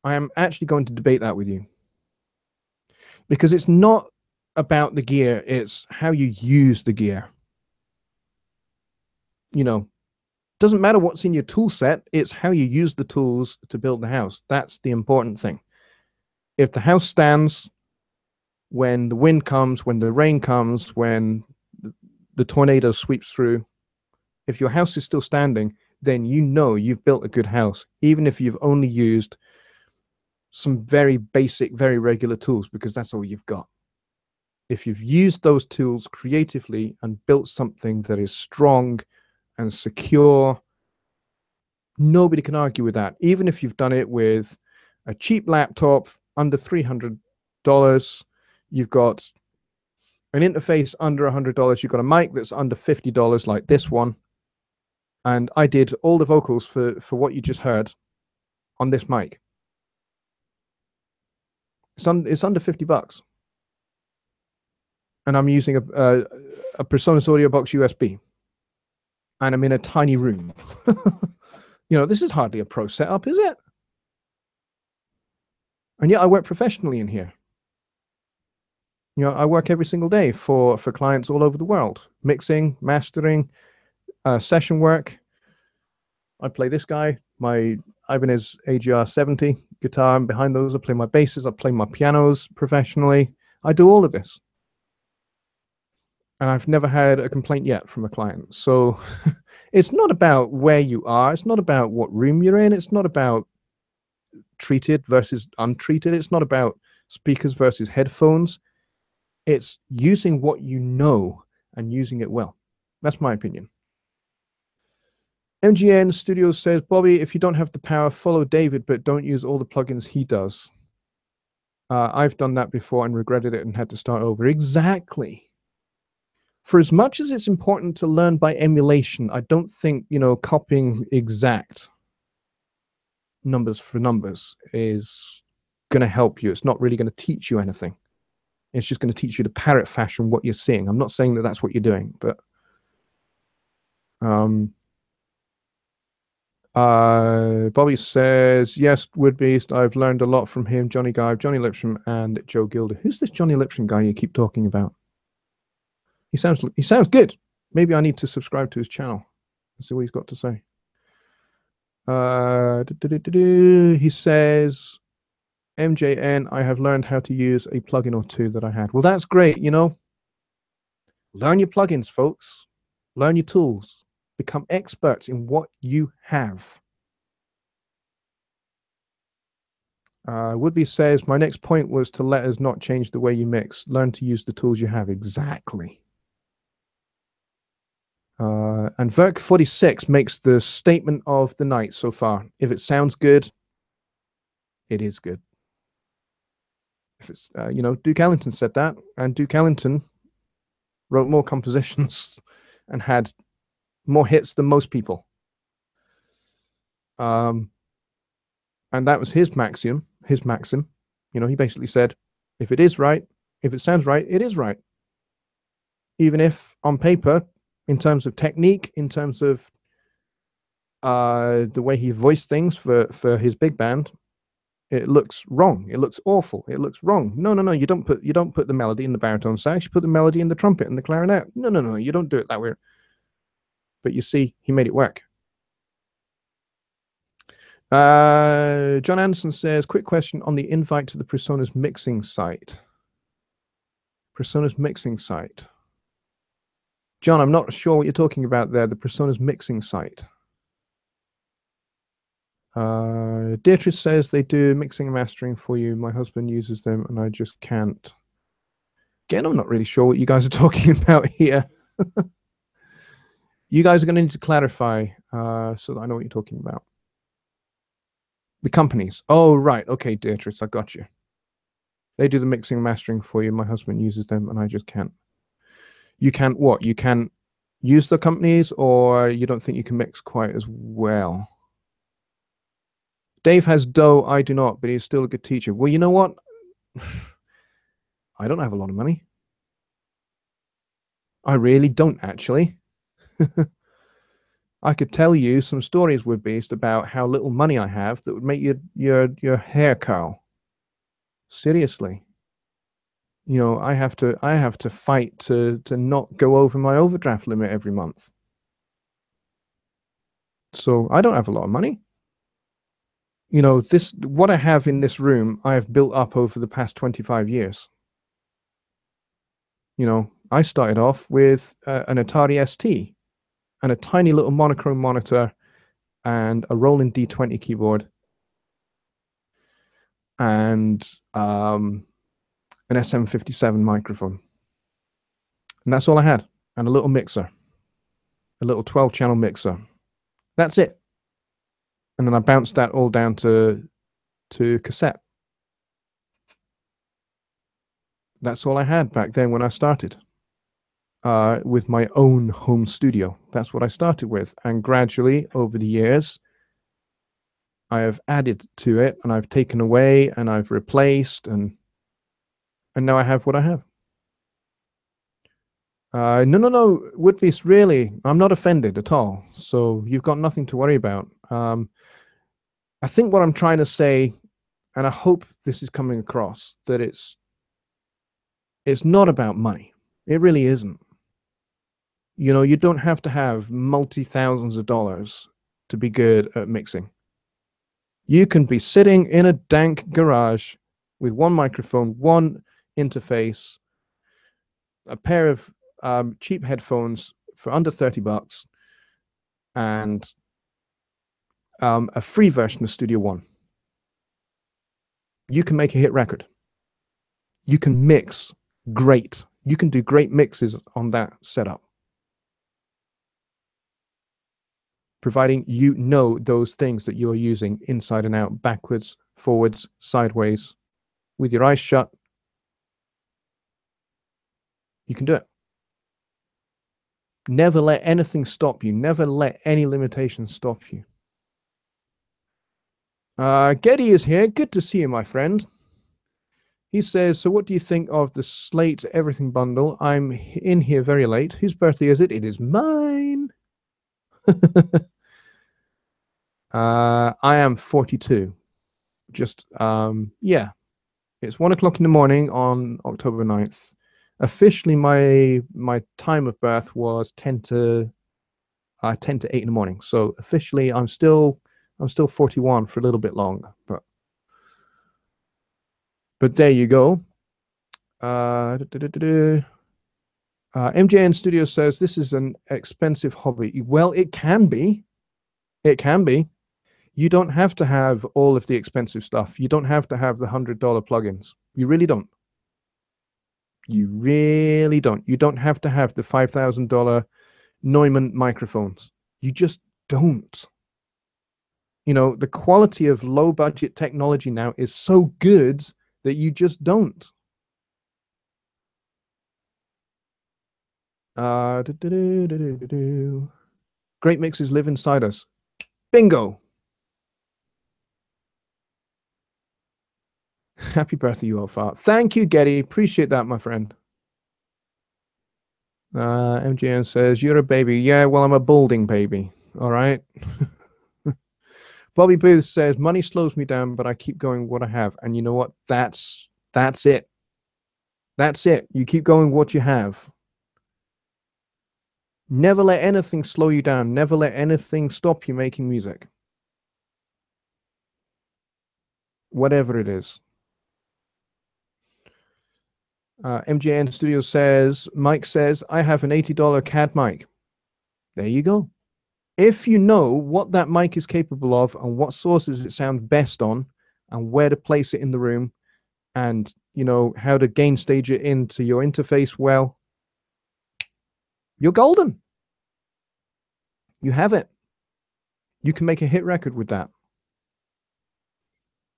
I am actually going to debate that with you, because it's not about the gear, it's how you use the gear. You know, doesn't matter what's in your tool set, it's how you use the tools to build the house. That's the important thing. If the house stands, when the wind comes, when the rain comes, when the tornado sweeps through, if your house is still standing, then you know you've built a good house, even if you've only used some very basic, very regular tools, because that's all you've got. If you've used those tools creatively and built something that is strong and secure, nobody can argue with that. Even if you've done it with a cheap laptop under $300, you've got an interface under $100, you've got a mic that's under $50 like this one, And I did all the vocals for what you just heard on this mic. It's under $50, and I'm using a PreSonus Audio Box USB, and I'm in a tiny room. You know, this is hardly a pro setup, is it? And yet I work professionally in here. You know, I work every single day for clients all over the world, mixing, mastering, session work. I play this guy, my Ibanez AGR 70 guitar, and behind those I play my basses, I play my pianos professionally. I do all of this. And I've never had a complaint yet from a client. So it's not about where you are. It's not about what room you're in. It's not about treated versus untreated. It's not about speakers versus headphones. It's using what you know and using it well. That's my opinion. MGN Studios says, Bobby, if you don't have the power, follow David, but don't use all the plugins he does. I've done that before and regretted it and had to start over. Exactly. For as much as it's important to learn by emulation, I don't think, you know, copying exact numbers for numbers is going to help you. It's not really going to teach you anything. It's just going to teach you to parrot fashion what you're seeing. I'm not saying that that's what you're doing, but Bobby says, yes, Woodbeast, I've learned a lot from him, Johnny Guy, Jonny Lipsham, and Joe Gilder. Who's this Jonny Lipsham guy you keep talking about? He sounds good. Maybe I need to subscribe to his channel and see what he's got to say. He says, MJN, I have learned how to use a plugin or two that I had. Well, that's great, you know. Learn your plugins, folks. Learn your tools. Become experts in what you have. Woodby says, my next point was to let us not change the way you mix. Learn to use the tools you have. Exactly. And Verk46 makes the statement of the night so far. If it sounds good, it is good. If it's, you know, Duke Ellington said that, and Duke Ellington wrote more compositions and had more hits than most people. And that was his maxim. You know, he basically said, if it is right, if it sounds right, it is right. Even if on paper, in terms of technique, in terms of the way he voiced things for his big band, it looks wrong. It looks awful. It looks wrong. No, you don't put the melody in the baritone sax. You put the melody in the trumpet and the clarinet. No, you don't do it that way. But you see, he made it work. John Anderson says, quick question on the invite to the PreSonus mixing site. PreSonus mixing site. John, I'm not sure what you're talking about there, the PreSonus mixing site. Deirdre says they do mixing and mastering for you. My husband uses them and I just can't. Again, I'm not really sure what you guys are talking about here. You guys are going to need to clarify so that I know what you're talking about. The companies. Oh, right. Okay, Deirdre, I got you. They do the mixing and mastering for you. My husband uses them and I just can't. You can't what? You can't use the companies, or you don't think you can mix quite as well? Dave has dough. I do not, but he's still a good teacher. Well, you know what? I don't have a lot of money. I really don't, actually. I could tell you some stories, Woodbeast, about how little money I have that would make your hair curl. Seriously. You know, I have to fight to not go over my overdraft limit every month. So I don't have a lot of money. You know, what I have in this room, I have built up over the past 25 years. You know, I started off with an Atari ST and a tiny little monochrome monitor and a Roland D20 keyboard and an SM57 microphone. And that's all I had. And a little mixer, a little 12-channel mixer. That's it. And then I bounced that all down to cassette. That's all I had back then when I started. with my own home studio. That's what I started with. And gradually, over the years, I have added to it, and I've taken away, and I've replaced, and now I have what I have. No, Woodbeast, really, I'm not offended at all. So you've got nothing to worry about. I think what I'm trying to say, and I hope this is coming across, that it's not about money. It really isn't. You know, you don't have to have multi-thousands of dollars to be good at mixing. You can be sitting in a dank garage with one microphone, one interface, a pair of cheap headphones for under $30, and a free version of Studio One. You can make a hit record. You can mix great. You can do great mixes on that setup, providing you know those things that you're using inside and out, backwards, forwards, sideways, with your eyes shut. You can do it. Never let anything stop you. Never let any limitations stop you. Getty is here. Good to see you, my friend. He says, so what do you think of the Slate Everything bundle? I'm in here very late. Whose birthday is it? It is mine. I am 42. Just, yeah. It's 1 o'clock in the morning on October 9th. Officially, my time of birth was 10 to 8 in the morning. So officially, I'm still 41 for a little bit longer. But there you go. MJN Studio says this is an expensive hobby. Well, it can be. It can be. You don't have to have all of the expensive stuff. You don't have to have the $100 plugins. You really don't. You really don't. You don't have to have the $5,000 Neumann microphones. You just don't. You know, the quality of low budget technology now is so good that you just don't. Great mixes live inside us. Bingo. Happy birthday, you old fart. Thank you, Getty. Appreciate that, my friend. MGN says, you're a baby. Yeah, well, I'm a balding baby. All right. Bobby Booth says, money slows me down, but I keep going what I have. And you know what? That's it. That's it. You keep going what you have. Never let anything slow you down. Never let anything stop you making music. Whatever it is. MJN Studio says, Mike says, I have an $80 CAD mic. There you go. If you know what that mic is capable of and what sources it sounds best on and where to place it in the room and, you know, how to gain stage it into your interface, well, you're golden. You have it. You can make a hit record with that.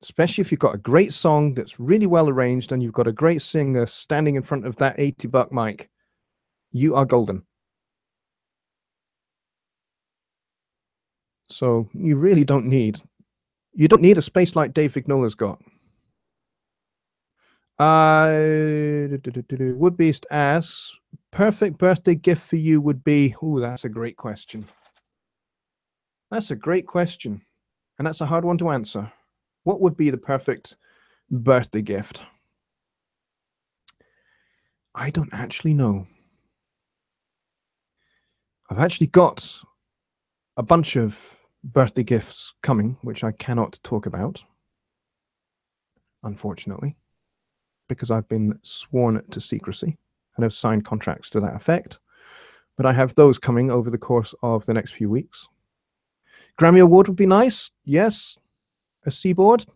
Especially if you've got a great song that's really well arranged and you've got a great singer standing in front of that $80 mic. You are golden. So you really don't need a space like Dave Vignola's got. Woodbeast asks, perfect birthday gift for you would be, oh, that's a great question. That's a great question. And that's a hard one to answer. What would be the perfect birthday gift? I don't actually know. I've actually got a bunch of birthday gifts coming, which I cannot talk about, unfortunately, because I've been sworn to secrecy and have signed contracts to that effect. But I have those coming over the course of the next few weeks. Grammy Award would be nice. Yes. A Seaboard.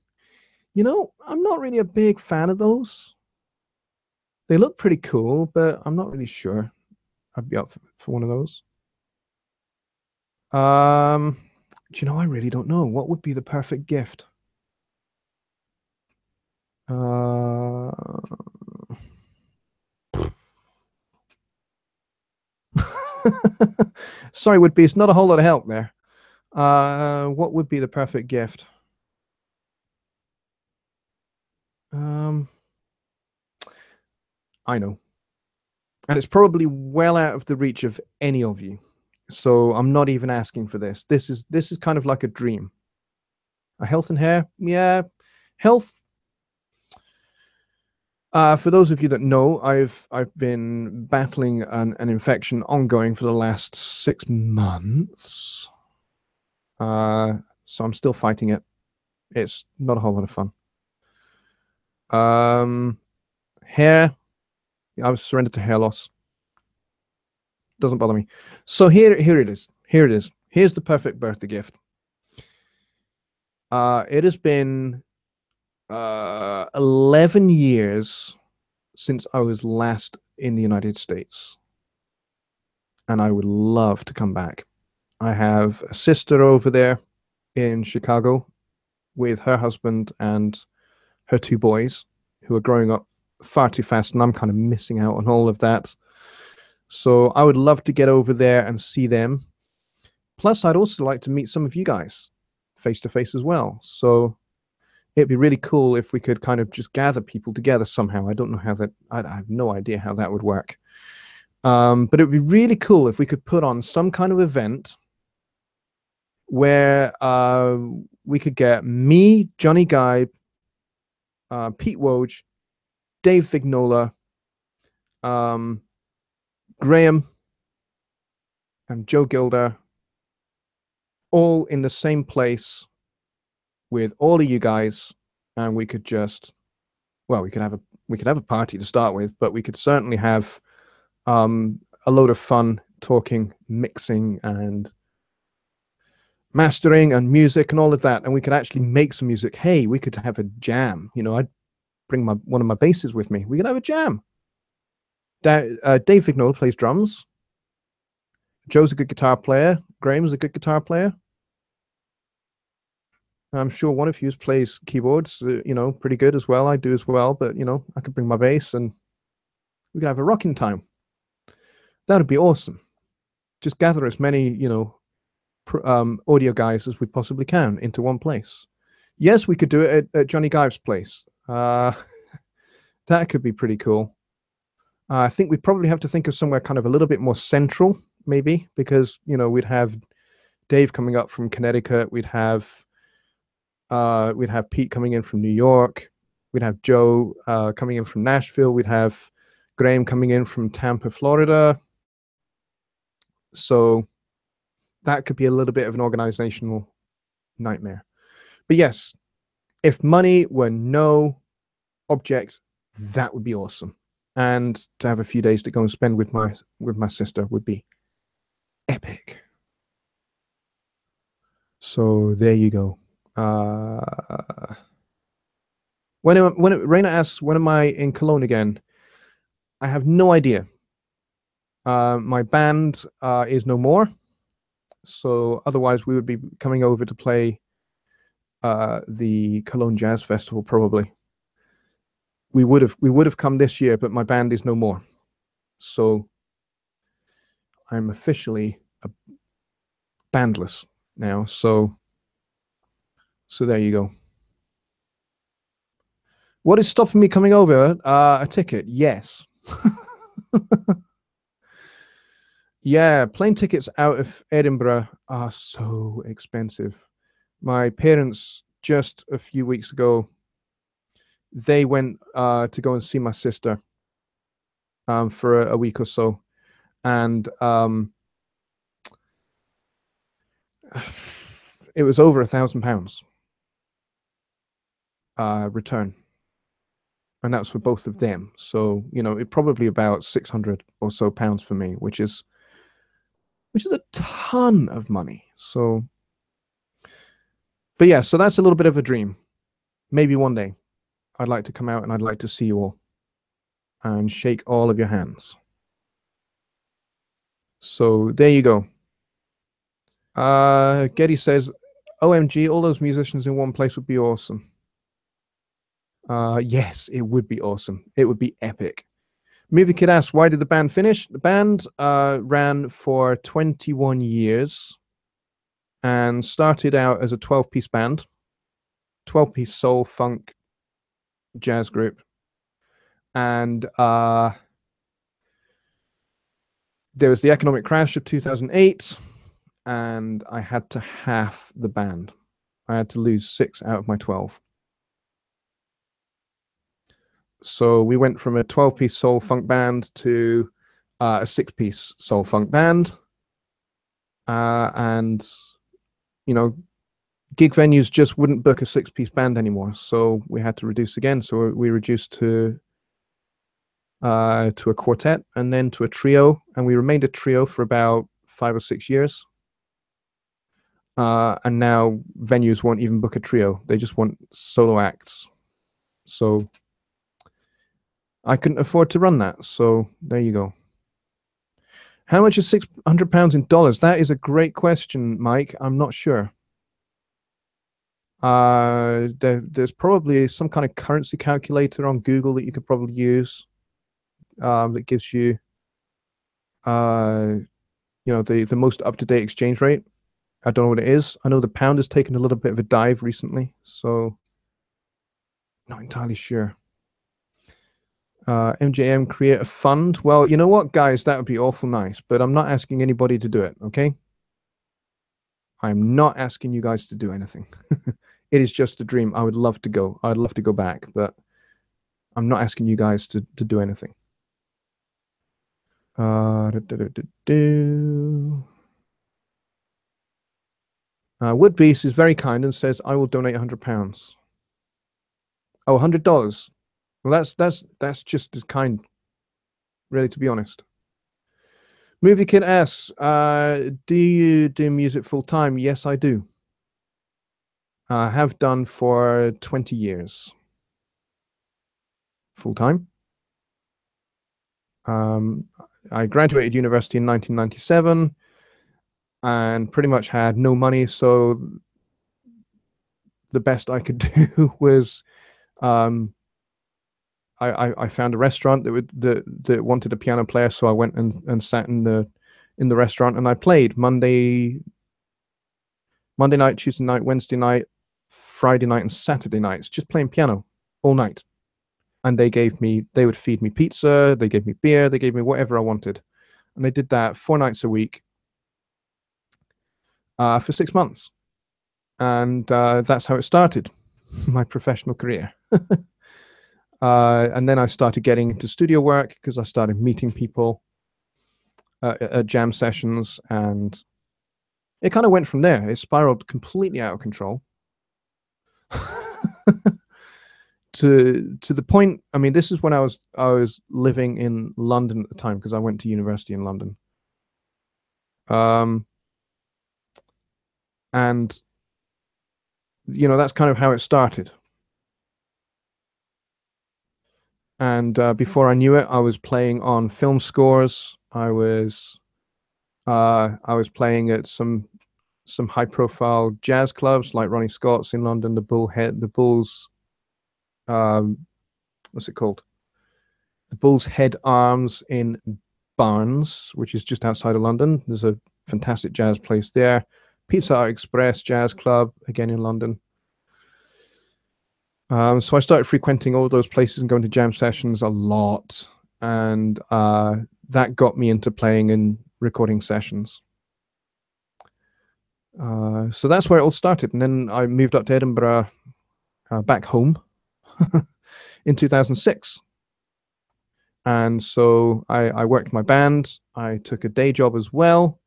You know, I'm not really a big fan of those. They look pretty cool, but I'm not really sure I'd be up for one of those. Do you know, I really don't know. What would be the perfect gift? Sorry, Would Beast, not a whole lot of help there. What would be the perfect gift? I know. And it's probably well out of the reach of any of you. So I'm not even asking for this. This is kind of like a dream. A health and hair? Yeah. Health. For those of you that know, I've been battling an infection ongoing for the last 6 months. So I'm still fighting it. It's not a whole lot of fun. Hair. I was surrendered to hair loss. Doesn't bother me. So here it is. Here it is. Here's the perfect birthday gift. It has been 11 years since I was last in the United States, and I would love to come back. I have a sister over there in Chicago with her husband and her 2 boys who are growing up far too fast, and I'm kind of missing out on all of that. So I would love to get over there and see them. Plus, I'd also like to meet some of you guys face to face as well. So it'd be really cool if we could kind of just gather people together somehow. I don't know how that, I have no idea how that would work. But it would be really cool if we could put on some kind of event where we could get me, Johnny Guy, Pete Woj, Dave Vignola, Graham, and Joe Gilder, all in the same place with all of you guys, and we could just, well, we could have a party to start with, but we could certainly have a load of fun talking, mixing, and mastering, and music, and all of that, and we could actually make some music. Hey, we could have a jam. You know, I'd bring one of my basses with me. We could have a jam. Dave Vignola plays drums. Joe's a good guitar player. Graham's a good guitar player. I'm sure one of you plays keyboards, you know, pretty good as well. I do as well, but, you know, I could bring my bass and we could have a rocking time. That would be awesome. Just gather as many, you know, audio guys as we possibly can into one place. Yes, we could do it at Johnny Give's place. That could be pretty cool. I think we'd probably have to think of somewhere kind of a little bit more central, maybe, because, you know, we'd have Dave coming up from Connecticut. We'd have Pete coming in from New York. We'd have Joe coming in from Nashville. We'd have Graham coming in from Tampa, Florida. So that could be a little bit of an organizational nightmare. But yes, if money were no object, that would be awesome. And to have a few days to go and spend with my sister would be epic. So there you go. Raina asks, when am I in Cologne again? I have no idea. My band is no more, so otherwise we would be coming over to play the Cologne Jazz Festival probably. We would have come this year, but my band is no more, so I'm officially bandless now. So there you go. What is stopping me coming over? A ticket, yes. Yeah, plane tickets out of Edinburgh are so expensive. My parents, just a few weeks ago, they went to go and see my sister for a week or so, and it was over £1,000 return, and that's for both of them. So, you know, it probably about 600 or so pounds for me, which is a ton of money. So, but yeah, so that's a little bit of a dream. Maybe one day I'd like to come out and I'd like to see you all and shake all of your hands. So there you go. Getty says, OMG, all those musicians in one place would be awesome. Yes, it would be awesome. It would be epic. Movie Kid asks, why did the band finish? The band ran for 21 years and started out as a 12-piece band, 12-piece soul, funk, jazz group. And there was the economic crash of 2008, and I had to half the band. I had to lose 6 out of my 12. So we went from a 12-piece soul funk band to a 6-piece soul funk band. And, you know, gig venues just wouldn't book a 6-piece band anymore. So we had to reduce again. So we reduced to a quartet and then to a trio. And we remained a trio for about 5 or 6 years. And now venues won't even book a trio. They just want solo acts. So I couldn't afford to run that. So there you go. How much is £600 in dollars? That is a great question, Mike. I'm not sure. There's probably some kind of currency calculator on Google that you could probably use that gives you, the most up-to-date exchange rate. I don't know what it is. I know the pound has taken a little bit of a dive recently, so not entirely sure. MJM create a fund. Well, you know what, guys? That would be awful nice, but I'm not asking anybody to do it, okay? I'm not asking you guys to do anything. It is just a dream. I would love to go. I'd love to go back, but I'm not asking you guys to do anything. Woodbeast is very kind and says, I will donate £100. Oh, $100. Well, that's just as kind, really, to be honest. Movie Kid asks, do you do music full time? Yes, I do. I have done for 20 years. Full time. I graduated university in 1997 and pretty much had no money, so the best I could do was I found a restaurant that wanted a piano player, so I went and sat in the restaurant and I played Monday night, Tuesday night, Wednesday night, Friday night, and Saturday nights, just playing piano all night. And they would feed me pizza, they gave me beer, they gave me whatever I wanted. And I did that 4 nights a week for 6 months. And that's how it started, my professional career. And then I started getting into studio work because I started meeting people at jam sessions, and it kind of went from there. It spiraled completely out of control. To the point, I mean, this is when I was living in London at the time, because I went to university in London. And that's kind of how it started. And before I knew it, I was playing on film scores. I was playing at some high-profile jazz clubs like Ronnie Scott's in London, the Bulls. What's it called? The Bull's Head Arms in Barnes, which is just outside of London. There's a fantastic jazz place there. Pizza Hut Express Jazz Club, again in London. So I started frequenting all those places and going to jam sessions a lot. And that got me into playing in recording sessions. So that's where it all started. And then I moved up to Edinburgh, back home, in 2006. And so I worked my band. I took a day job as well.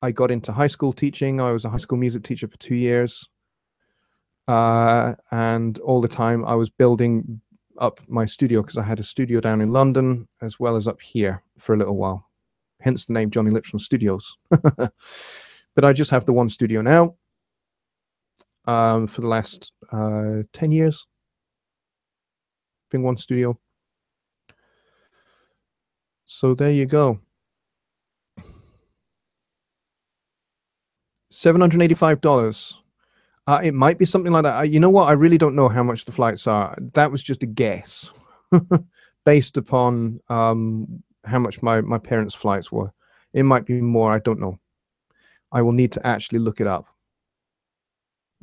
I got into high school teaching. I was a high school music teacher for 2 years. And all the time I was building up my studio, because I had a studio down in London as well as up here for a little while. Hence the name Jonny Lipsham Studios. But I just have the one studio now for the last 10 years. Been one studio. So there you go. $785. It might be something like that. You know what? I really don't know how much the flights are. That was just a guess. based upon how much my parents' flights were. It might be more. I don't know. I will need to actually look it up.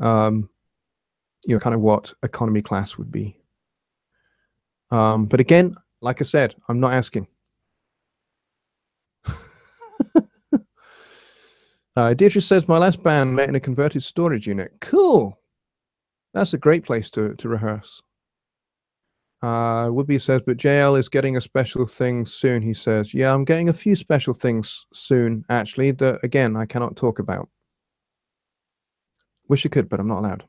Kind of what economy class would be. But again, like I said, I'm not asking. Deirdre says, my last band met in a converted storage unit. Cool. That's a great place to rehearse. Woodby says, but JL is getting a special thing soon, he says. Yeah, I'm getting a few special things soon, actually, that, again, I cannot talk about. Wish I could, but I'm not allowed.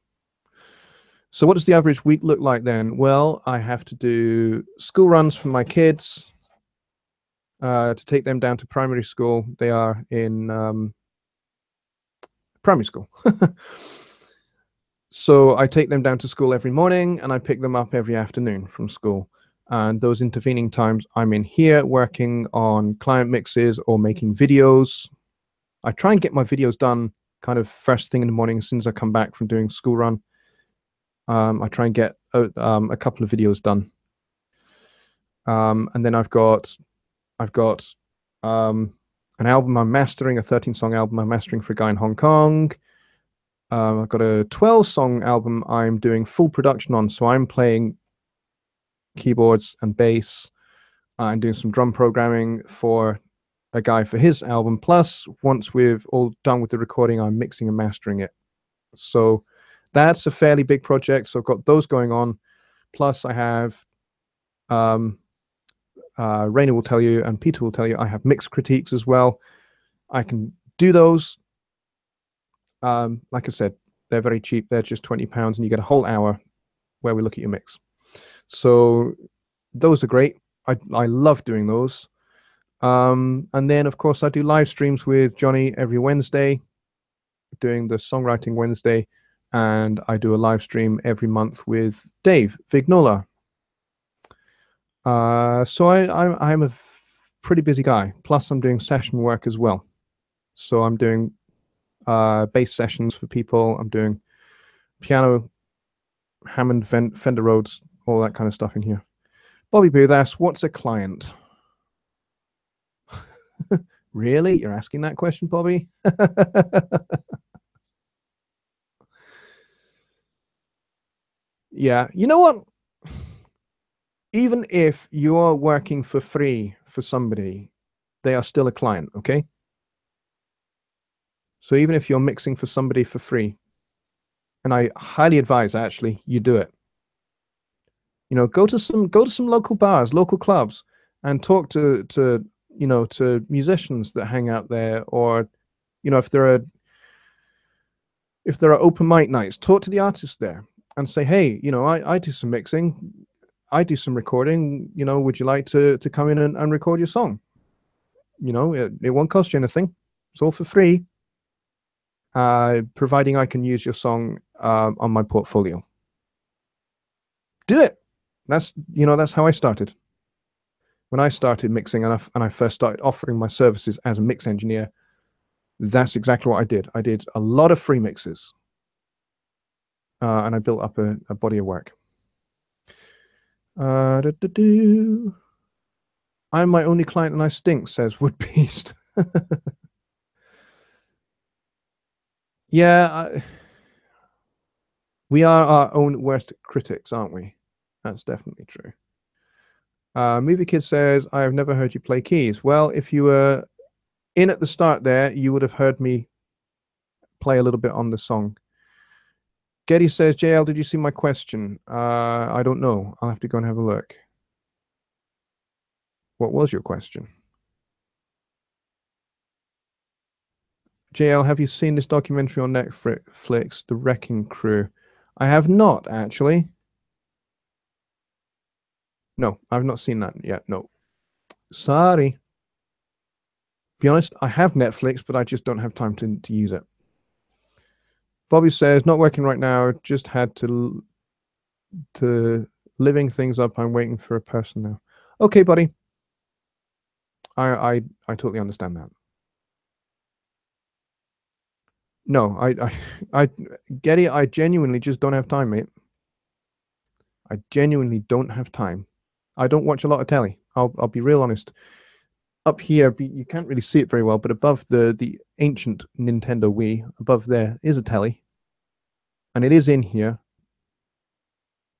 So what does the average week look like then? Well, I have to do school runs for my kids to take them down to primary school. They are in primary school. So I take them down to school every morning and I pick them up every afternoon from school. And those intervening times, I'm in here working on client mixes or making videos. I try and get my videos done kind of first thing in the morning as soon as I come back from doing school run. I try and get a couple of videos done. And then I've got an album I'm mastering, a 13-song album I'm mastering for a guy in Hong Kong. I've got a 12-song album I'm doing full production on, so I'm playing keyboards and bass. I'm doing some drum programming for a guy for his album. Plus, once we've all done with the recording, I'm mixing and mastering it. So that's a fairly big project. So I've got those going on. Plus, I have Rainer will tell you and Peter will tell you I have mix critiques as well. I can do those. Like I said, they're very cheap. They're just £20 and you get a whole hour where we look at your mix. So those are great. I love doing those. And then, of course, I do live streams with Jonny every Wednesday, doing the Songwriting Wednesday. And I do a live stream every month with Dave Vignola. So I'm a pretty busy guy. Plus, I'm doing session work as well. So I'm doing bass sessions for people. I'm doing piano, Hammond, Fender Rhodes, all that kind of stuff in here. Bobby Booth asks, what's a client? Really? You're asking that question, Bobby? Yeah. You know what? Even if you are working for free for somebody, they are still a client, okay? So even if you're mixing for somebody for free, and I highly advise actually you do it. You know, go to some local bars, local clubs, and talk to musicians that hang out there, or if there are open mic nights, talk to the artists there and say, hey, I do some mixing, I do some recording, would you like to come in and record your song? It won't cost you anything. It's all for free. Providing I can use your song on my portfolio. Do it. That's how I started. When I started mixing and I first started offering my services as a mix engineer, that's exactly what I did. I did a lot of free mixes. And I built up a body of work. I'm my only client and I stink, says Woodbeast. Yeah, we are our own worst critics, aren't we? That's definitely true. Movie Kid says, I have never heard you play keys. Well, if you were in at the start there, you would have heard me play a little bit on the song. Getty says, JL, did you see my question? I don't know. I'll have to go and have a look. What was your question? JL, have you seen this documentary on Netflix, The Wrecking Crew? I have not, actually. No, I've not seen that yet. No. Sorry. Be honest, I have Netflix, but I just don't have time to use it. Bobby says, not working right now. Just had to living things up. I'm waiting for a person now. Okay, buddy. I totally understand that. No, I Getty, I genuinely just don't have time, mate. I genuinely don't have time. I don't watch a lot of telly. I'll be real honest. Up here, you can't really see it very well, but above the ancient Nintendo Wii, above there is a telly, and it is in here,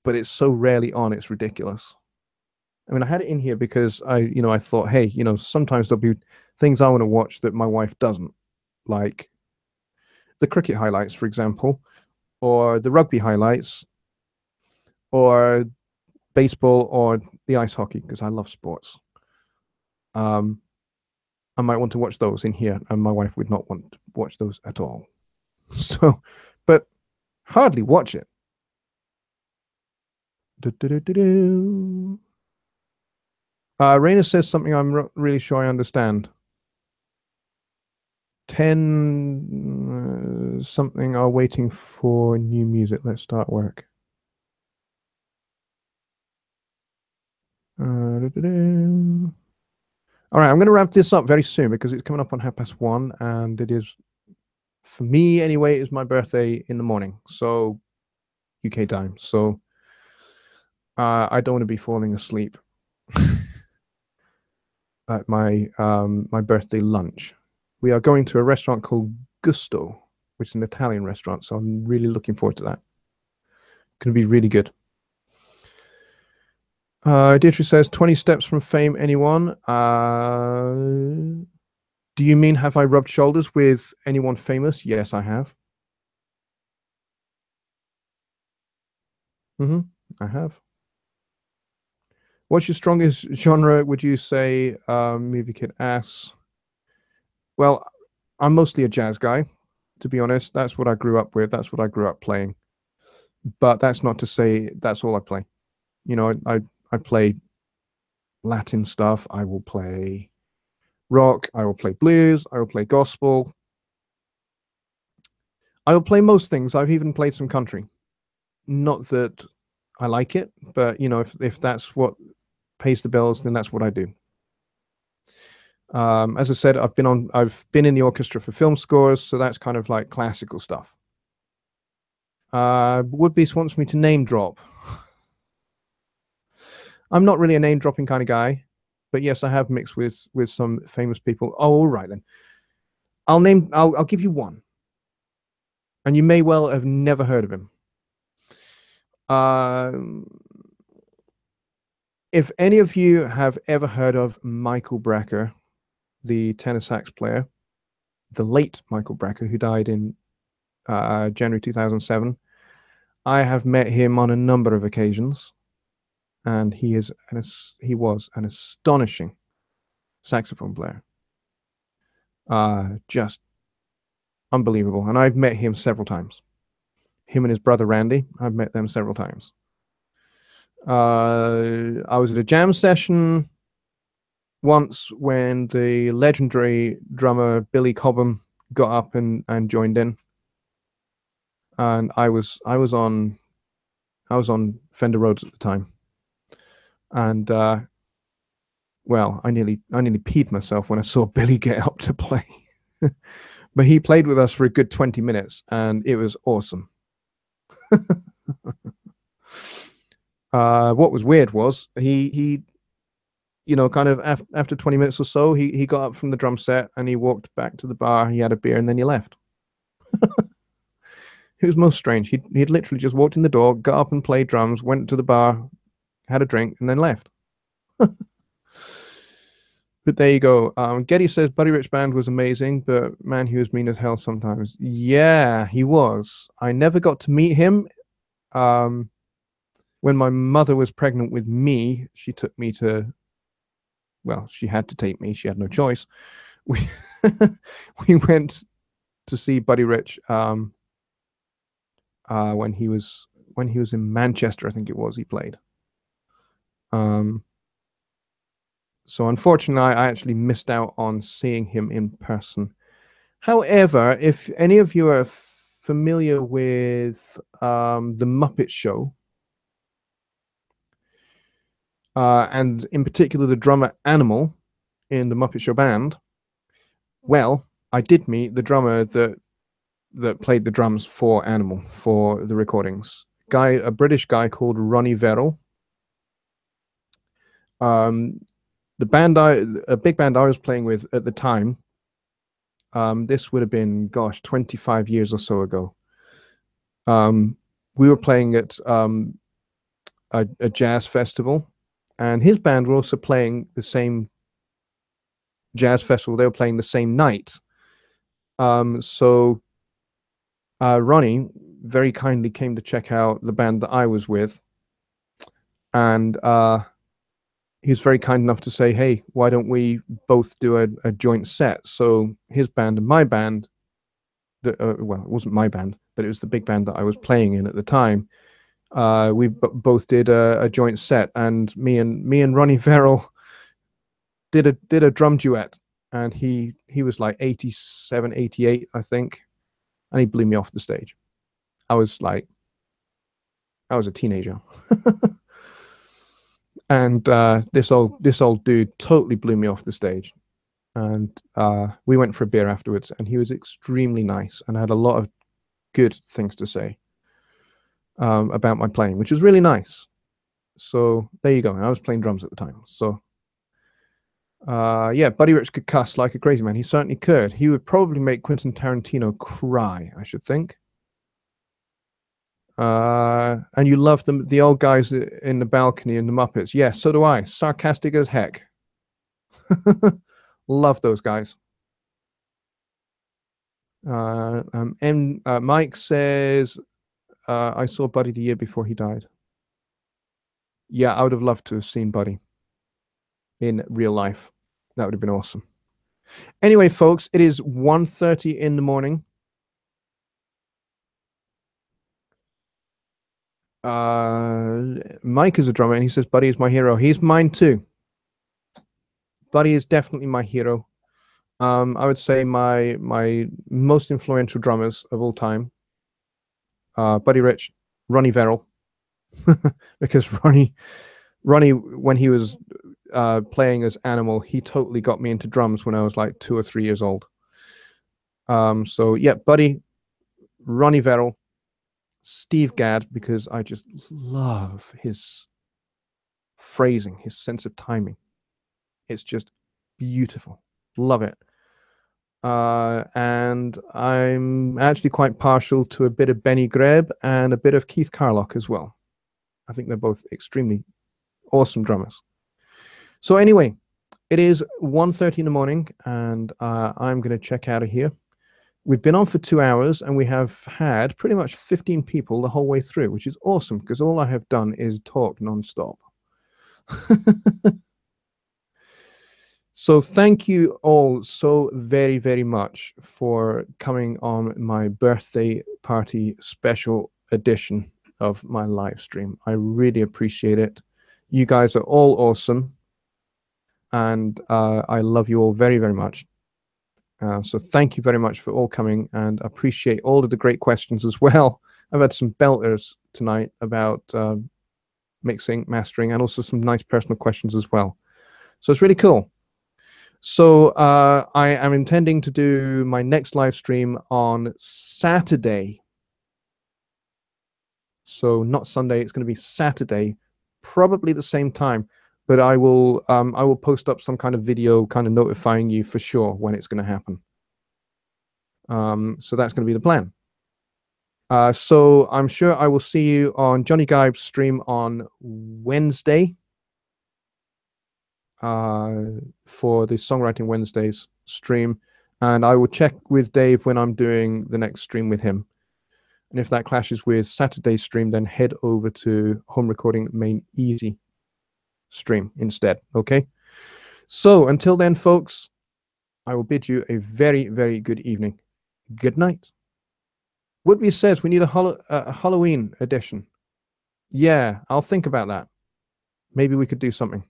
but it's so rarely on, it's ridiculous. I mean, I had it in here because I thought, hey, sometimes there'll be things I want to watch that my wife doesn't, like the cricket highlights, for example, or the rugby highlights, or baseball, or the ice hockey, because I love sports. Um, I might want to watch those in here, and my wife would not want to watch those at all. So, but hardly watch it. Raina says something I'm not really sure I understand. 10 something are waiting for new music. Let's start work. All right, I'm going to wrap this up very soon because it's coming up on 1:30, and it is, for me anyway, it is my birthday in the morning, so UK time. So I don't want to be falling asleep at my birthday lunch. We are going to a restaurant called Gusto, which is an Italian restaurant. So I'm really looking forward to that. Going to be really good. Deirdre says 20 steps from fame. Anyone? Do you mean have I rubbed shoulders with anyone famous? Yes, I have. I have. What's your strongest genre? Would you say movie kid ass? Well, I'm mostly a jazz guy, to be honest. That's what I grew up with. That's what I grew up playing. But that's not to say that's all I play. I play Latin stuff. I will play rock. I will play blues. I will play gospel. I will play most things. I've even played some country. Not that I like it, but if that's what pays the bills, then that's what I do. As I said, I've been in the orchestra for film scores, so that's kind of like classical stuff. Woodbeast wants me to name drop. I'm not really a name dropping kind of guy, but yes, I have mixed with some famous people. Oh, all right then. I'll give you one, and you may well have never heard of him. If any of you have ever heard of Michael Brecker, the tenor sax player, the late Michael Brecker, who died in January 2007, I have met him on a number of occasions, and he was an astonishing saxophone player. Just unbelievable. And I've met him several times. Him and his brother Randy, I've met them several times. I was at a jam session once when the legendary drummer Billy Cobham got up and joined in, and I was on Fender Rhodes at the time, and well, I nearly peed myself when I saw Billy get up to play. But he played with us for a good 20 minutes, and it was awesome. What was weird was he kind of after 20 minutes or so, he got up from the drum set and he walked back to the bar. He had a beer and then he left. It was most strange. He'd literally just walked in the door, got up and played drums, went to the bar, had a drink, and then left. But there you go. Getty says Buddy Rich Band was amazing, but man, he was mean as hell sometimes. Yeah, he was. I never got to meet him. When my mother was pregnant with me, she took me to, well, she had to take me. She had no choice. We went to see Buddy Rich when he was in Manchester, I think it was. He played. So unfortunately, I actually missed out on seeing him in person. However, if any of you are familiar with the Muppet Show, and in particular the drummer Animal in the Muppet Show band, well, I did meet the drummer that played the drums for Animal for the recordings. A British guy called Ronnie Verrill. The band a big band I was playing with at the time, this would have been, gosh, 25 years or so ago. We were playing at a jazz festival, and his band were also playing the same jazz festival. They were playing the same night. So Ronnie very kindly came to check out the band that I was with, and he was very kind enough to say, hey, why don't we both do a joint set? So his band and my band, well, it wasn't my band, but it was the big band that I was playing in at the time. We both did a joint set, and me and Ronnie Verrill did a drum duet, and he was like 87, 88, I think, and he blew me off the stage. I was a teenager. And this old dude totally blew me off the stage, and we went for a beer afterwards, and he was extremely nice and had a lot of good things to say about my playing, which was really nice. So there you go. And I was playing drums at the time. So yeah, Buddy Rich could cuss like a crazy man. He certainly could. He would probably make Quentin Tarantino cry, I should think. And you love them, the old guys in the balcony in the Muppets. Yeah, so do I. Sarcastic as heck. Love those guys. And Mike says, I saw Buddy the year before he died. Yeah, I would have loved to have seen Buddy in real life. That would have been awesome. Anyway, folks, it is 1:30 in the morning. Mike is a drummer, and he says Buddy is my hero. He's mine too. Buddy is definitely my hero. I would say my most influential drummers of all time, Buddy Rich, Ronnie Verrill, because Ronnie, when he was playing as Animal, he totally got me into drums when I was like 2 or 3 years old. So yeah, Buddy, Ronnie Verrill, Steve Gadd, because I just love his phrasing, his sense of timing. It's just beautiful. Love it. And I'm actually quite partial to a bit of Benny Greb and a bit of Keith Carlock as well. I think they're both extremely awesome drummers. So anyway, it is 1:30 in the morning, and I'm going to check out of here. We've been on for 2 hours, and we have had pretty much 15 people the whole way through, which is awesome, because all I have done is talk nonstop. So thank you all so very, very much for coming on my birthday party special edition of my live stream. I really appreciate it. You guys are all awesome, and I love you all very, very much. So thank you very much for all coming, and appreciate all of the great questions as well. I've had some belters tonight about mixing, mastering, and also some nice personal questions as well. So it's really cool. So I am intending to do my next live stream on Saturday. So not Sunday, it's going to be Saturday, probably the same time. But I will post up some kind of video kind of notifying you for sure when it's going to happen. So that's going to be the plan. So I'm sure I will see you on Johnny Gibe's stream on Wednesday for the Songwriting Wednesdays stream. And I will check with Dave when I'm doing the next stream with him. And if that clashes with Saturday's stream, then head over to Home Recording Main Easy stream instead. Okay, so until then, folks, I will bid you a very, very good evening. Good night. Woodby says we need a Halloween edition. Yeah, I'll think about that. Maybe we could do something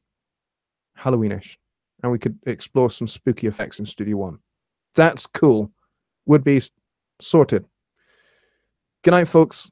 Halloweenish, and we could explore some spooky effects in Studio One. That's cool. Would be sorted. Good night, folks.